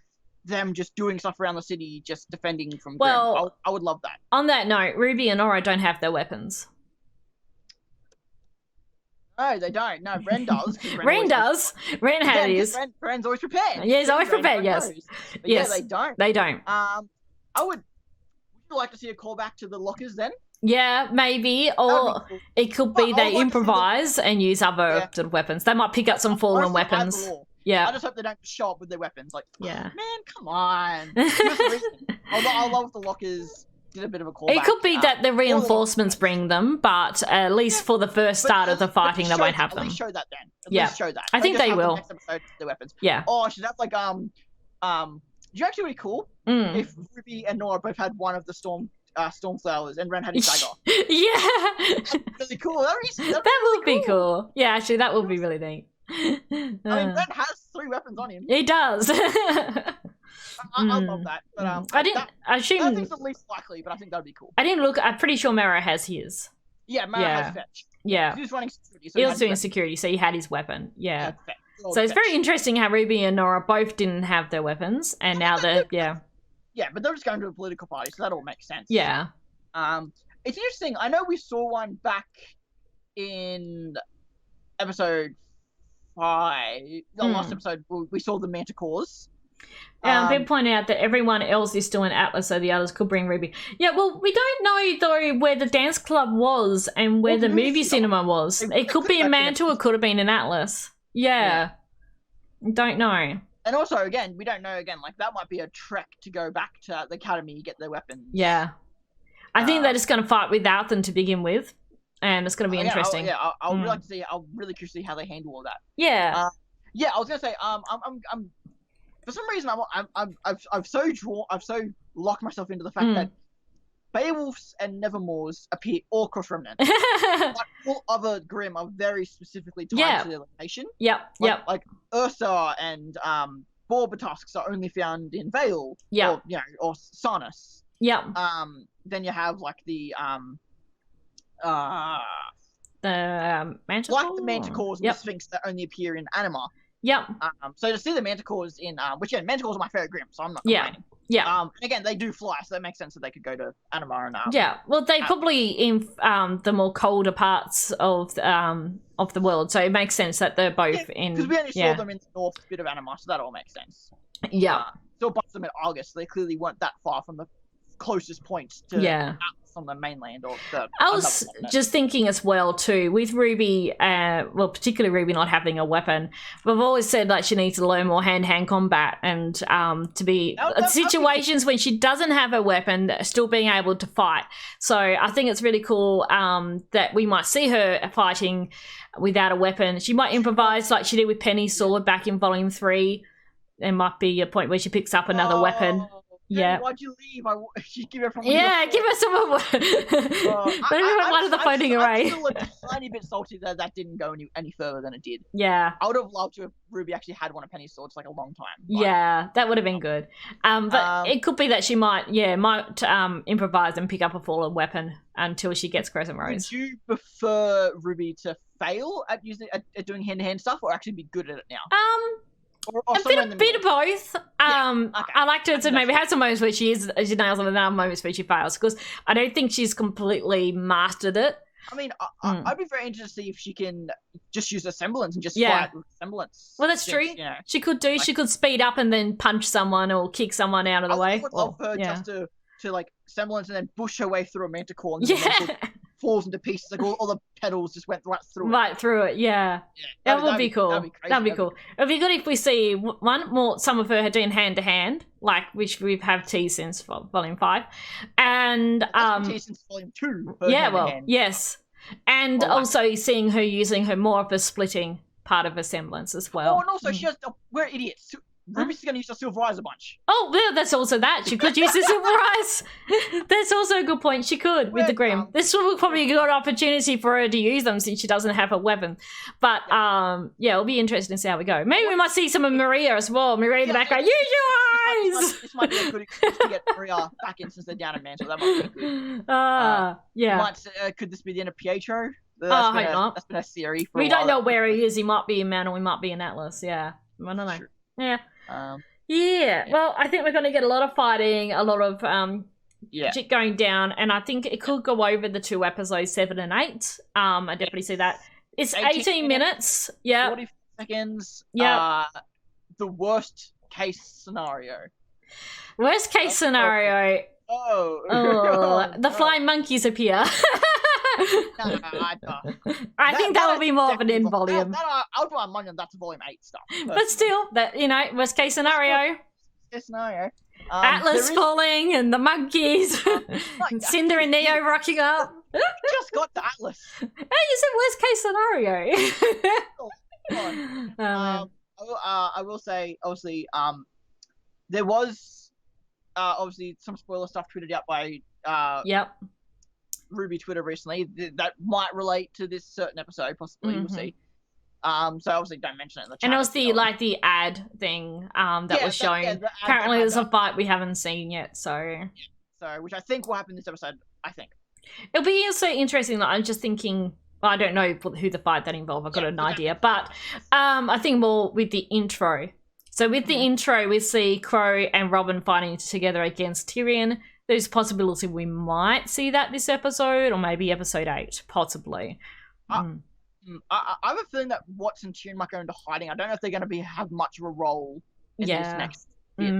Speaker 2: them just doing stuff around the city, just defending from Grim. I would love that.
Speaker 1: On that note, RWBY and Nora don't have their weapons.
Speaker 2: No, they don't. No, Ren does.
Speaker 1: Ren does. Ren had his.
Speaker 2: Ren's always prepared.
Speaker 1: Yeah, he's always prepared, yes.
Speaker 2: Yes. They don't.
Speaker 1: They don't.
Speaker 2: Would you like to see a callback to the lockers then?
Speaker 1: Yeah, maybe. Or cool. It could be they improvise and use other sort of weapons. They might pick up some fallen weapons. Yeah.
Speaker 2: I just hope they don't show up with their weapons. Like, man, come on. I love the lockers. Did a bit of a callback.
Speaker 1: It could be that the reinforcements bring them, but at least for the first start of the fighting, they won't have them.
Speaker 2: At least show that then. At least show that.
Speaker 1: I think they will.
Speaker 2: The next episode, their weapons.
Speaker 1: Yeah.
Speaker 2: Oh, should have like you actually be cool if RWBY and Nora both had one of the storm flowers and Ren had his dagger.
Speaker 1: That's
Speaker 2: really cool.
Speaker 1: That would be cool. Yeah, actually, that would be really neat.
Speaker 2: I mean, Ren has 3 weapons on him.
Speaker 1: He does.
Speaker 2: I love that. But
Speaker 1: I assume.
Speaker 2: I think it's the least likely, but I think that'd be cool.
Speaker 1: I didn't look. I'm pretty sure Mara has his.
Speaker 2: Yeah, Mara has fetch.
Speaker 1: Yeah.
Speaker 2: He was running security. So
Speaker 1: he was doing security, so he had his weapon. Yeah. So it's very interesting how RWBY and Nora both didn't have their weapons, and now they're
Speaker 2: Yeah, but they're just going to a political party, so that all makes sense.
Speaker 1: Yeah.
Speaker 2: It's interesting. I know we saw one back in episode 5. The last episode, we saw the Manticores.
Speaker 1: People point out that everyone else is still in Atlas, so the others could bring RWBY. Yeah, well, we don't know, though, where the dance club was and where the movie cinema was. It could be in Mantle, it could have been in Atlas. Yeah. Don't know.
Speaker 2: And also, again, we don't know, like, that might be a trek to go back to the academy, get their weapons.
Speaker 1: Yeah. I think they're just going to fight without them to begin with. and it's going to be interesting.
Speaker 2: I'll really like to see. I'll really curious to see how they handle all that.
Speaker 1: Yeah.
Speaker 2: I was gonna say, I'm for some reason I've so locked myself into the fact that Beowulfs and Nevermores appear all across Remnant. Like all other Grimm are very specifically tied to their location. Like Ursa and Borbatusks are only found in Vale. Or Sarnus. Then you have like the
Speaker 1: Manticore?
Speaker 2: Like the Manticores and the Sphinx that only appear in Anima. So to see the Manticores in Manticores are my favorite Grimm, so I'm not complaining. Again, they do fly, so that makes sense that they could go to Anima and
Speaker 1: well, they probably in the more colder parts of the world, so it makes sense that they're both in.
Speaker 2: Because we only saw them in the north bit of Anima, so that all makes sense. Still a bunch of them in August. They clearly weren't that far from the closest points to from the mainland or the.
Speaker 1: I was just thinking as well too with RWBY, particularly RWBY not having a weapon. We've always said that she needs to learn more hand-to-hand combat and to be situations when she doesn't have a weapon, still being able to fight. So I think it's really cool that we might see her fighting without a weapon. She might improvise like she did with Penny's sword back in Volume 3. There might be a point where she picks up another weapon.
Speaker 2: Why'd you leave? Give her from
Speaker 1: give her some of one of the floating array.
Speaker 2: I'm still a tiny bit salty that didn't go any further than it did.
Speaker 1: I
Speaker 2: would have loved to if RWBY actually had one of Penny's swords like a long time.
Speaker 1: That would have been good. But it could be that she might improvise and pick up a fallen weapon until she gets Crescent Rose.
Speaker 2: Would you prefer RWBY to fail at doing hand-to-hand stuff or actually be good at it now? Or
Speaker 1: a bit of both. I like her to maybe have some moments where she nails them and other moments where she fails, because I don't think she's completely mastered it.
Speaker 2: I mean, I'd be very interested to see if she can just use a semblance and just fight with semblance.
Speaker 1: Well, that's true. She could do. She could speed up and then punch someone or kick someone out of the way.
Speaker 2: I would love her just to like semblance and then bush her way through a Manticore and then falls into pieces. Like all the petals just went right through it.
Speaker 1: Right through it, that would be cool. That'd be cool. It'd be good if we see some of her doing hand to hand, like which we have teased since Volume 5, and
Speaker 2: teased since Volume 2.
Speaker 1: Yes, and also seeing her using her more of a splitting part of her semblance as well.
Speaker 2: Oh, and also she has. We're idiots. RWBY's going to use the Silver Eyes a bunch.
Speaker 1: Oh, well, that's also that. She could use the Silver Eyes. That's also a good point. She could with the Grimm. This will probably be a good opportunity for her to use them since she doesn't have a weapon. But, it'll be interesting to see how we go. Maybe we might see some of Maria as well. Maria in the background. Use your eyes!
Speaker 2: This might be a good excuse to get Maria back in since they're down in Mantle. That might be good. Could this be the end of Pietro?
Speaker 1: I hope not.
Speaker 2: That's been a theory for
Speaker 1: We don't know where he is. He might be in Mantle. He might be in Atlas. Yeah. I don't know. Sure. Yeah. Well, I think we're going to get a lot of fighting, a lot of shit going down, and I think it could go over the 2 episodes 7 and 8. I definitely see that. It's 18 minutes.
Speaker 2: 40 seconds. The worst case scenario.
Speaker 1: Worst case scenario. The flying monkeys appear. I think that will be more of an in volume.
Speaker 2: I'll put my money on that's Volume 8 stuff.
Speaker 1: But still, worst case scenario. Atlas falling and the monkeys. And Cinder and Neo rocking up.
Speaker 2: Just got the Atlas.
Speaker 1: Hey, you said worst case scenario.
Speaker 2: I will say, obviously, there was obviously some spoiler stuff tweeted out by RWBY Twitter recently that might relate to this certain episode, possibly. We'll see. So obviously don't mention it in the chat.
Speaker 1: And it was the ad thing that was showing. Apparently there's a fight we haven't seen yet, so
Speaker 2: which I think will happen this episode. I think
Speaker 1: it'll be also interesting. That I'm just thinking. Well, I don't know who the fight that involved. I've got an idea, but I think more with the intro. So with the intro, we see Crow and Robin fighting together against Tyrion. There's a possibility we might see that this episode, or maybe episode 8, possibly.
Speaker 2: I have a feeling that Watts and Tyrion might go into hiding. I don't know if they're going to have much of a role in this next bit.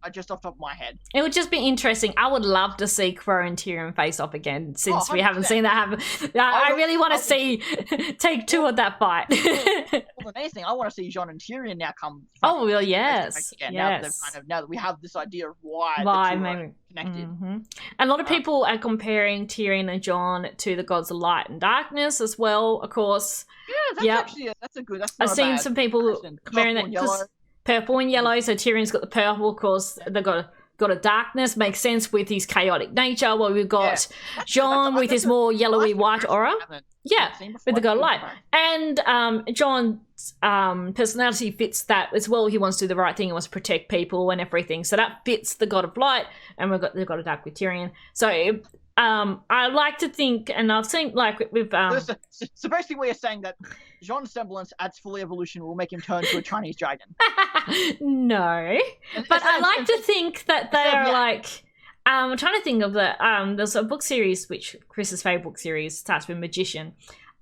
Speaker 2: I just off the top of my head.
Speaker 1: It would just be interesting. I would love to see Crow and Tyrion face off again, since we haven't seen that happen. I really want to see take 2 of that fight.
Speaker 2: More than anything, I want to see Jon and Tyrion now come.
Speaker 1: Oh well, yes.
Speaker 2: Now that we have this idea of why the 2 are connected.
Speaker 1: And a lot of people are comparing Tyrion and Jon to the gods of light and darkness as well, of course.
Speaker 2: Yeah, that's actually that's a good. That's
Speaker 1: I've seen some people comparing that because purple and yellow. So Tyrion's got the purple, of course. They've got a darkness, makes sense with his chaotic nature. Well, we've got Jon with his more yellowy white aura. Yeah, with the god of light. And Jon's personality fits that as well. He wants to do the right thing. He wants to protect people and everything. So that fits the god of light. And we've got the god of dark with Tyrion. So I like to think, and I've seen like with
Speaker 2: so basically what you're saying that Jon's semblance adds full evolution will make him turn to a Chinese dragon.
Speaker 1: No, but I like to think that they are like. I'm trying to think of there's a book series, which Chris's favourite book series starts with Magician,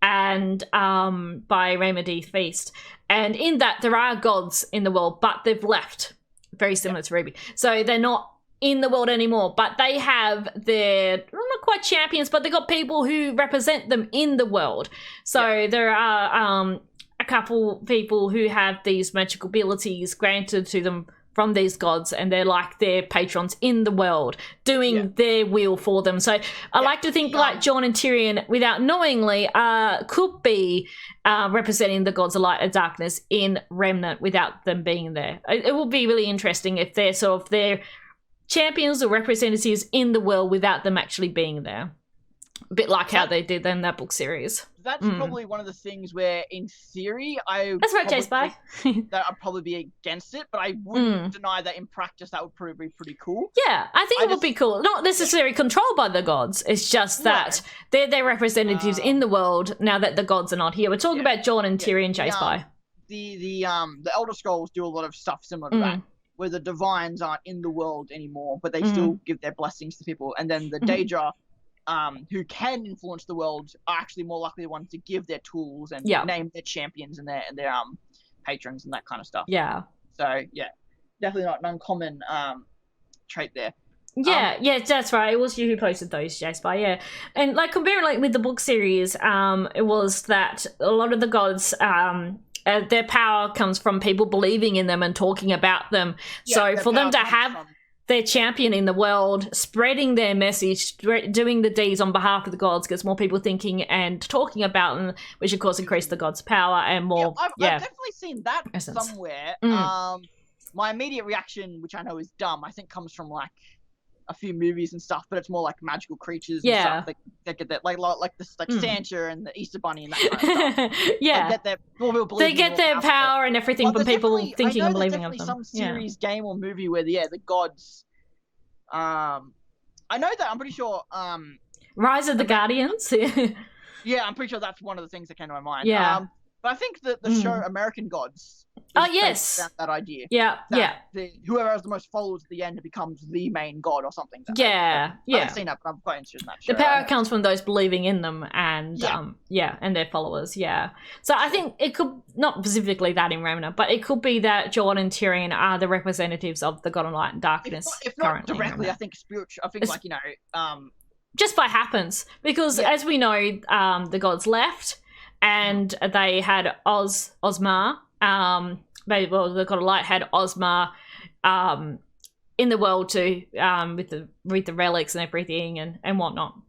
Speaker 1: and by Raymond D. Feast. And in that, there are gods in the world, but they've left, very similar to RWBY. So they're not in the world anymore, but they have their, not quite champions, but they've got people who represent them in the world. So there are a couple people who have these magical abilities granted to them from these gods, and they're like their patrons in the world, doing their will for them. So I like to think like Jon and Tyrion, without knowingly, could be representing the gods of light and darkness in Remnant without them being there. It will be really interesting if they're sort of their champions or representatives in the world without them actually being there. A bit like how they did in that book series.
Speaker 2: That's probably one of the things where, in theory,
Speaker 1: that's right, Jace, bye.
Speaker 2: that I'd probably be against it, but I wouldn't deny that in practice that would probably be pretty cool.
Speaker 1: Yeah, I think it would be cool. Not necessarily controlled by the gods. It's just that they're their representatives in the world now that the gods are not here. We're talking about Jon and Tyrion, Jace, bye.
Speaker 2: The Elder Scrolls do a lot of stuff similar to that, where the divines aren't in the world anymore, but they still give their blessings to people, and then the Daedra, who can influence the world, are actually more likely the ones to give their tools and name their champions and their patrons and that kind of stuff. Yeah. So yeah, definitely not an uncommon trait there.
Speaker 1: Yeah, that's right. It was you who posted those, Jasper. Yeah, and like comparing like with the book series, it was that a lot of the gods, their power comes from people believing in them and talking about them. So for them to have their champion in the world, spreading their message, doing the deeds on behalf of the gods, gets more people thinking and talking about them, which of course increased the gods' power and more.
Speaker 2: I've definitely seen that somewhere. My immediate reaction, which I know is dumb, I think comes from like a few movies and stuff, but it's more like magical creatures and stuff. They get that, like Santa and the Easter Bunny and that kind of stuff.
Speaker 1: They get their power and everything from people thinking and believing of them.
Speaker 2: Some series, game, or movie where the gods. I know that. I'm pretty sure.
Speaker 1: Rise of the Guardians.
Speaker 2: Yeah, I'm pretty sure that's one of the things that came to my mind.
Speaker 1: Yeah.
Speaker 2: But I think that the show American Gods. That idea.
Speaker 1: Yeah.
Speaker 2: Whoever has the most followers at the end becomes the main god or something.
Speaker 1: I
Speaker 2: haven't seen that, but I'm quite interested in that show.
Speaker 1: The power comes from those believing in them and and their followers. Yeah. So I think it could, not specifically that in Remnant, but it could be that Jon and Tyrion are the representatives of the god of light and darkness.
Speaker 2: If not directly, I think spiritual. I think
Speaker 1: just by happens, because as we know, the gods left. And they had Osmar. The god of light had Osmar in the world too, with the relics and everything and whatnot.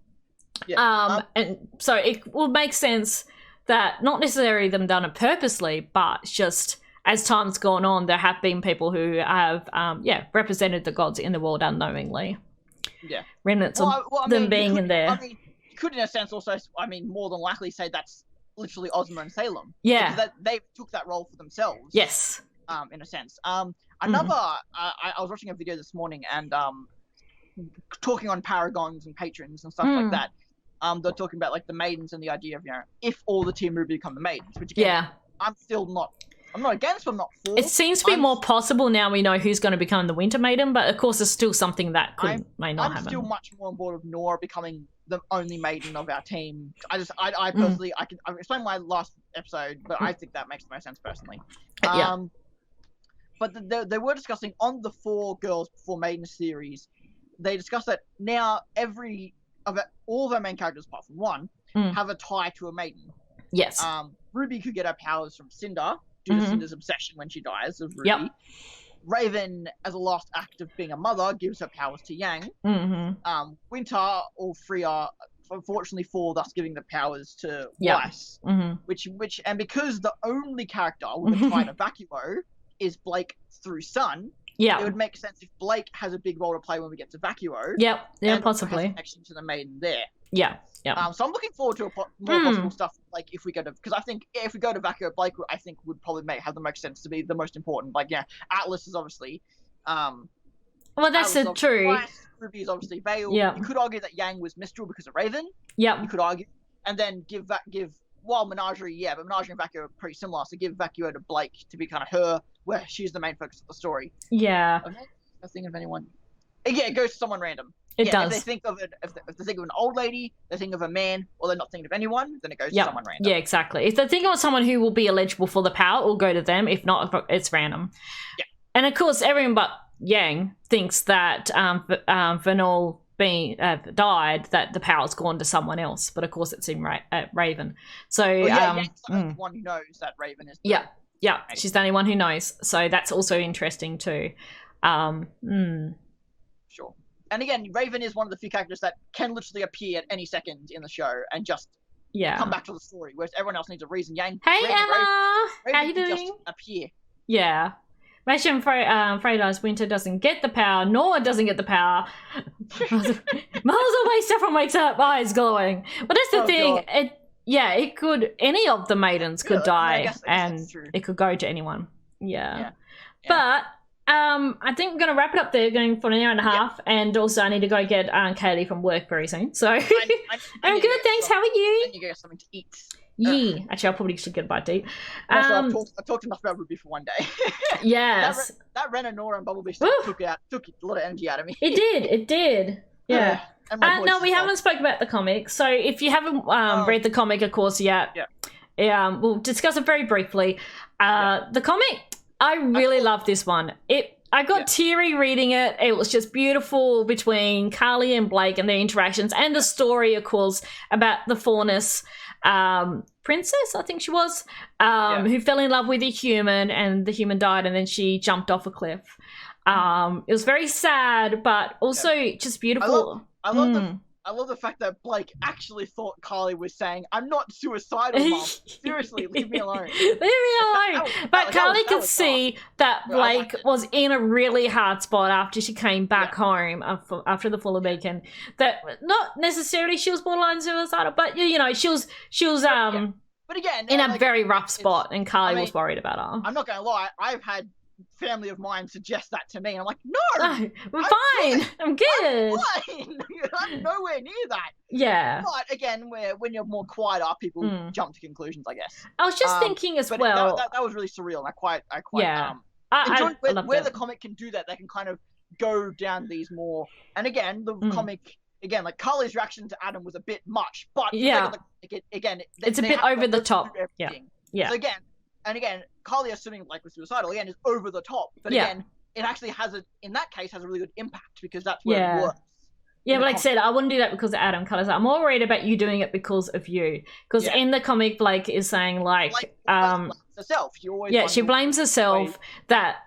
Speaker 1: And so it will make sense that not necessarily them done it purposely, but just as time's gone on, there have been people who have represented the gods in the world unknowingly. Yeah, remnants of them being in there.
Speaker 2: I mean, you could in a sense also, more than likely say that's literally Ozma and Salem.
Speaker 1: Yeah.
Speaker 2: Because they took that role for themselves.
Speaker 1: Yes.
Speaker 2: In a sense. Another, I was watching a video this morning and talking on paragons and patrons and stuff like that. They're talking about like the maidens and the idea of, if all the Team RWBY become the maidens, which again, I'm not against, but I'm not for.
Speaker 1: It seems to be more possible now we know who's going to become the Winter Maiden, but of course it's still something that may not happen.
Speaker 2: I'm still much more on board with Nora becoming the only maiden of our team. I personally, I explained my last episode, but I think that makes the most sense personally. But they were discussing on the 4 girls before maiden series, they discussed that now all of our main characters apart from one have a tie to a maiden.
Speaker 1: Yes.
Speaker 2: RWBY could get her powers from Cinder due to Cinder's obsession when she dies of RWBY. Raven, as a last act of being a mother, gives her powers to Yang. Winter, all three are unfortunately for thus giving the powers to Weiss. Which and because the only character with a tie to Vacuo is Blake through Sun, it would make sense if Blake has a big role to play when we get to Vacuo.
Speaker 1: And possibly.
Speaker 2: Has a connection to the maiden there. So I'm looking forward to more possible stuff. Like if we go to, because I think if we go to Vacuo, Blake, I think would probably have the most sense to be the most important. Like Atlas is obviously.
Speaker 1: Well, that's true.
Speaker 2: Weiss, Ruby is obviously Veil. You could argue that Yang was Mistral because of Raven. You could argue, and then give Menagerie, but Menagerie and Vacuo are pretty similar. So give Vacuo to Blake to be kind of her, where she's the main focus of the story. I think of anyone. It goes to someone random.
Speaker 1: It does.
Speaker 2: If they think of it, if they think of an old lady, they think of a man, or they're not thinking of anyone, then it goes to someone random.
Speaker 1: Yeah, exactly. If they're thinking of someone who will be eligible for the power, it'll go to them. If not, it's random. And of course, everyone but Yang thinks that Vernal being died, that the power's gone to someone else. But of course, it's in Raven. So
Speaker 2: Yang's the one who knows that Raven is.
Speaker 1: She's the only one who knows. So that's also interesting too.
Speaker 2: Sure. And again, Raven is one of the few characters that can literally appear at any second in the show and just come back to the story, whereas everyone else needs a reason. Raven,
Speaker 1: Emma! How you doing?
Speaker 2: Just appear.
Speaker 1: Imagine Freda's Winter doesn't get the power, Nora doesn't get the power. Miles away, Saffron wakes up, eyes glowing. But that's the thing. God. It could, any of the maidens could die, and it could go to anyone. But I think we're going to wrap it up there, going for an hour and a half, and also I need to go get Kaylee from work very soon. So I'm good, thanks. How are you?
Speaker 2: I need to get something to eat.
Speaker 1: Actually, I probably should get a bite to eat.
Speaker 2: I've talked enough about RWBY for one day.
Speaker 1: Yes.
Speaker 2: That Ren and Nora and Bumblebee stuff took a lot of energy out of me.
Speaker 1: It did. Yeah. No, we haven't spoke about the comic. So if you haven't read the comic, of course, yet, we'll discuss it very briefly. The comic, I really love this one. I got teary reading it. It was just beautiful between Carly and Blake and their interactions, and the story, of course, about the Faunus princess, I think she was, who fell in love with a human, and the human died, and then she jumped off a cliff. It was very sad, but also just beautiful.
Speaker 2: I love the fact that Blake actually thought Carly was saying, "I'm not suicidal, Mom. Seriously, leave me alone."
Speaker 1: But Carly could see that Blake was in a really hard spot after she came back home after the Fuller Beacon. That not necessarily she was borderline suicidal, but she was
Speaker 2: But again,
Speaker 1: in a very rough spot, and Carly was worried about her.
Speaker 2: I'm not gonna lie, I've had family of mine suggest that to me, and I'm like, no,
Speaker 1: I'm fine. I'm good.
Speaker 2: I'm fine. I'm nowhere near that. But again, when you're more quiet, people jump to conclusions, I guess.
Speaker 1: I was just thinking as well.
Speaker 2: That was really surreal. And I enjoyed where the comic can do that. They can kind of go down these more. And again, the comic. Again, like Carly's reaction to Adam was a bit much, but
Speaker 1: it's a bit over the top.
Speaker 2: So again, Carly assuming Blake was suicidal again is over the top, but again, it actually in that case has a really good impact because that's where it works.
Speaker 1: Yeah, but like I said, I wouldn't do that because of Adam. Carly's like, I'm more worried about you doing it because of you. Because in the comic, Blake is saying Blake blames
Speaker 2: herself.
Speaker 1: She blames herself that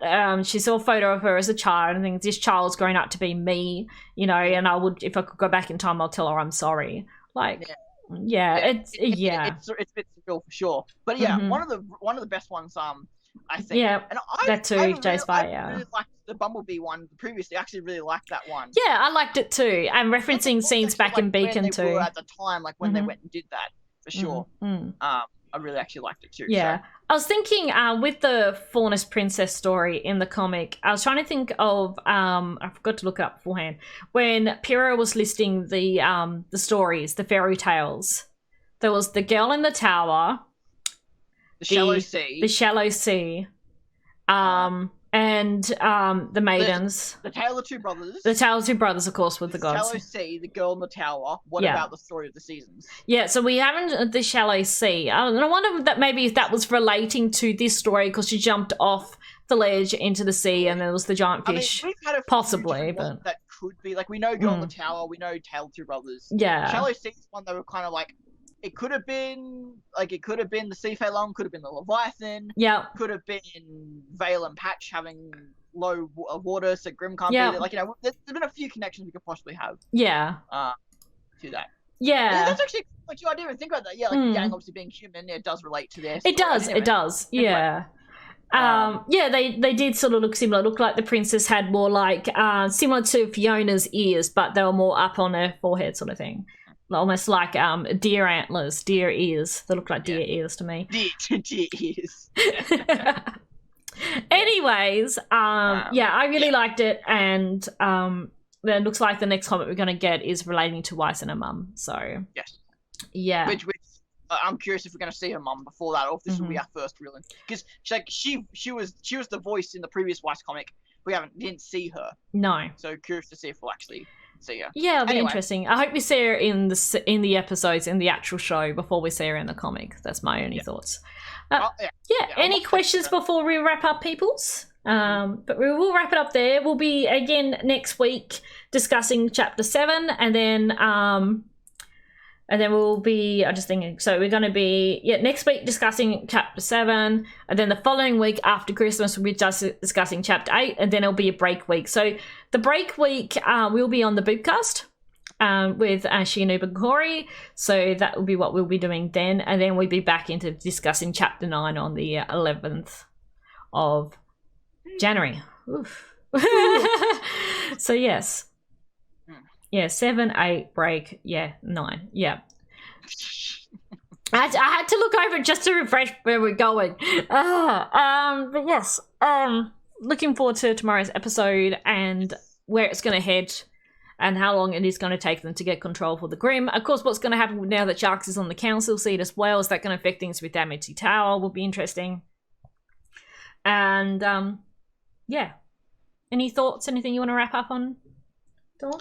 Speaker 1: she saw a photo of her as a child and thinks this child's grown up to be me, and I would, if I could go back in time, I'll tell her I'm sorry. It's a bit surreal for sure. But one of the best ones, I think. Yeah, and that too.
Speaker 2: I really liked the Bumblebee one previously. I actually really liked that one.
Speaker 1: Yeah, I liked it too. And referencing scenes back in Beacon too.
Speaker 2: At the time, like when they went and did that, for sure. I really actually liked it too.
Speaker 1: Yeah. So. I was thinking with the Faunus princess story in the comic, I was trying to think of, I forgot to look up beforehand, when Pyrrha was listing the stories, the fairy tales. There was the girl in the tower.
Speaker 2: The Shallow Sea.
Speaker 1: The Shallow Sea. And the maidens.
Speaker 2: The Tale of Two Brothers.
Speaker 1: The Tale of Two Brothers, of course, with the gods.
Speaker 2: Shallow Sea, the girl in the tower. What about the story of the seasons?
Speaker 1: Yeah, so we haven't the Shallow Sea. And I wonder that maybe if that was relating to this story because she jumped off the ledge into the sea and there was the giant fish.
Speaker 2: I mean, we've had possibly, but that could be like we know Girl in the Tower, we know Tale of Two Brothers.
Speaker 1: Yeah.
Speaker 2: Shallow Sea is one that were kind of like it could have been the Sea Fei Long, could have been the Leviathan.
Speaker 1: Yeah.
Speaker 2: Could have been Vale and Patch having low water, so Grimm can't be there. Like, you know, there's been a few connections we could possibly have.
Speaker 1: Yeah.
Speaker 2: To that.
Speaker 1: Yeah.
Speaker 2: That's actually like I didn't even think about that. Yeah, like Yang obviously being human, it does relate to this.
Speaker 1: It does. Anyway. It does. Yeah. Yeah, they did sort of look similar. Looked like the princess had more like similar to Fiona's ears, but they were more up on her forehead, sort of thing. Almost like deer antlers, deer ears. They look like deer ears to me.
Speaker 2: Deer ears.
Speaker 1: Anyways, yeah, I really liked it, and it looks like the next comic we're going to get is relating to Ysus Mum. So
Speaker 2: yes,
Speaker 1: yeah.
Speaker 2: Which I'm curious if we're going to see her mum before that, or if this will be our first real. Because she was the voice in the previous Ysus comic. We didn't see her. No. So curious to see if we'll actually see her.
Speaker 1: Yeah, it'll be interesting. I hope we see her in the episodes, in the actual show, before we see her in the comic. That's my only thoughts. Any questions before we wrap up, peoples? But we will wrap it up there. We'll be again next week discussing chapter 7, and then we'll be, I'm just thinking, so we're going to be next week discussing chapter 7, and then the following week after Christmas we'll be just discussing chapter 8, and then it'll be a break week. So the break week we'll be on the Boobcast with Shinu and Corey, so that will be what we'll be doing then, and then we'll be back into discussing chapter 9 on the 11th of January. Oof. So yes. Yeah, 7, 8, break, 9. Yeah. I had to look over just to refresh where we're going. But yes, looking forward to tomorrow's episode and where it's going to head and how long it is going to take them to get control for the Grimm. Of course, what's going to happen now that Sharks is on the council seat as well, is that going to affect things with Amity Tower? Will be interesting. And yeah. Any thoughts? Anything you want to wrap up on, Dawn?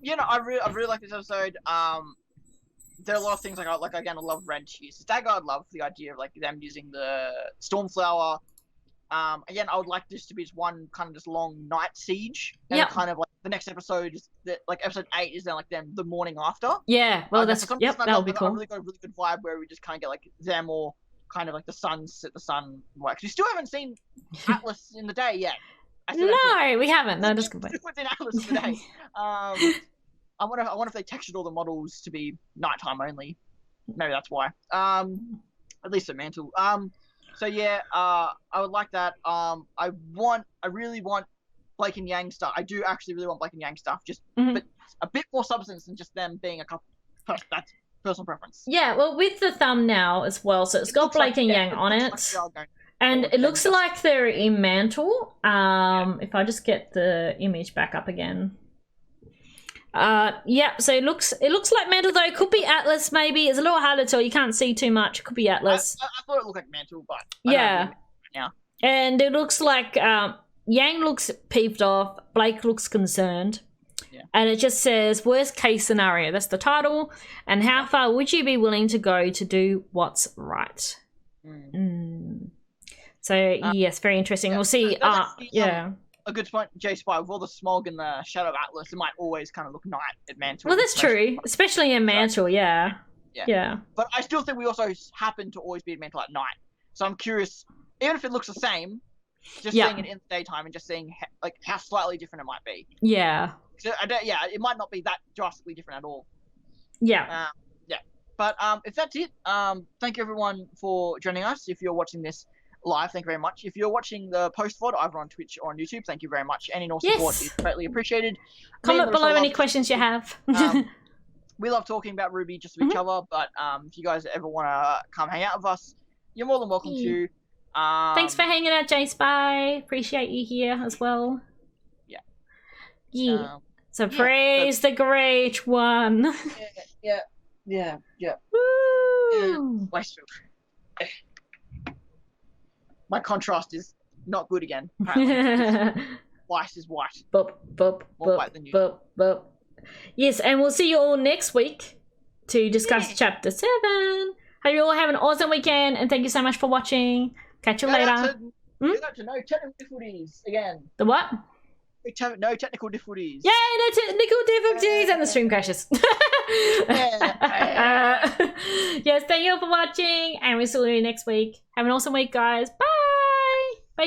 Speaker 2: You know, I really like this episode. There are a lot of things I love Ren to use Dagger. I love the idea of like them using the Stormflower. Again, I would like this to be just one kind of just long night siege. And kind of like the next episode is that like episode 8 is then like them the morning after.
Speaker 1: Yeah, well that'll be cool.
Speaker 2: I really got a really good vibe where we just kind of get like them or kind of like the sun works. We still haven't seen Atlas in the day yet.
Speaker 1: No, we haven't. No, just complete.
Speaker 2: What's in Atlas today? I wonder if they textured all the models to be nighttime only. Maybe that's why. At least a mantle. So yeah, I would like that. I really want Blake and Yang stuff. I do actually really want Blake and Yang stuff. Just but a bit more substance than just them being a couple. That's personal preference.
Speaker 1: Yeah, well, with the thumbnail as well, so it's got Blake and Yang on it. And it looks like they're in Mantle. If I just get the image back up again. Yeah, so it looks like Mantle, though. It could be Atlas, maybe. It's a little harder to tell. You can't see too much. It could be Atlas.
Speaker 2: I thought it looked like Mantle, but
Speaker 1: yeah. And it looks like Yang looks peeved off. Blake looks concerned. Yeah. And it just says, worst case scenario. That's the title. And how far would you be willing to go to do what's right? So, yes, very interesting. We'll see. Yeah.
Speaker 2: A good point, J-Spy, with all the smog and the shadow of Atlas, it might always kind of look night at Mantle.
Speaker 1: Well, that's true. Especially in Mantle, yeah.
Speaker 2: But I still think we also happen to always be at Mantle at night. So I'm curious, even if it looks the same, just seeing it in the daytime and just seeing like how slightly different it might be.
Speaker 1: Yeah.
Speaker 2: So, it might not be that drastically different at all.
Speaker 1: Yeah.
Speaker 2: But if that's it, thank you everyone for joining us. If you're watching this live, thank you very much. If you're watching the post-VOD either on Twitch or on YouTube, thank you very much. Any more support is greatly appreciated.
Speaker 1: Comment below any questions you have.
Speaker 2: We love talking about RWBY just with each other, but if you guys ever want to come hang out with us, you're more than welcome to.
Speaker 1: Thanks for hanging out, J-Spy. Appreciate you here as well. Yeah. So praise the great one.
Speaker 2: Yeah.
Speaker 1: Woo!
Speaker 2: My contrast is not good again. White is white.
Speaker 1: More white than you. Yes, and we'll see you all next week to discuss chapter 7. Hope you all have an awesome weekend, and thank you so much for watching. Catch you later.
Speaker 2: No technical difficulties again.
Speaker 1: The what?
Speaker 2: No technical difficulties.
Speaker 1: Yay, no technical difficulties, and the stream crashes. Yes, thank you all for watching, and we'll see you next week. Have an awesome week, guys. Bye. Bye.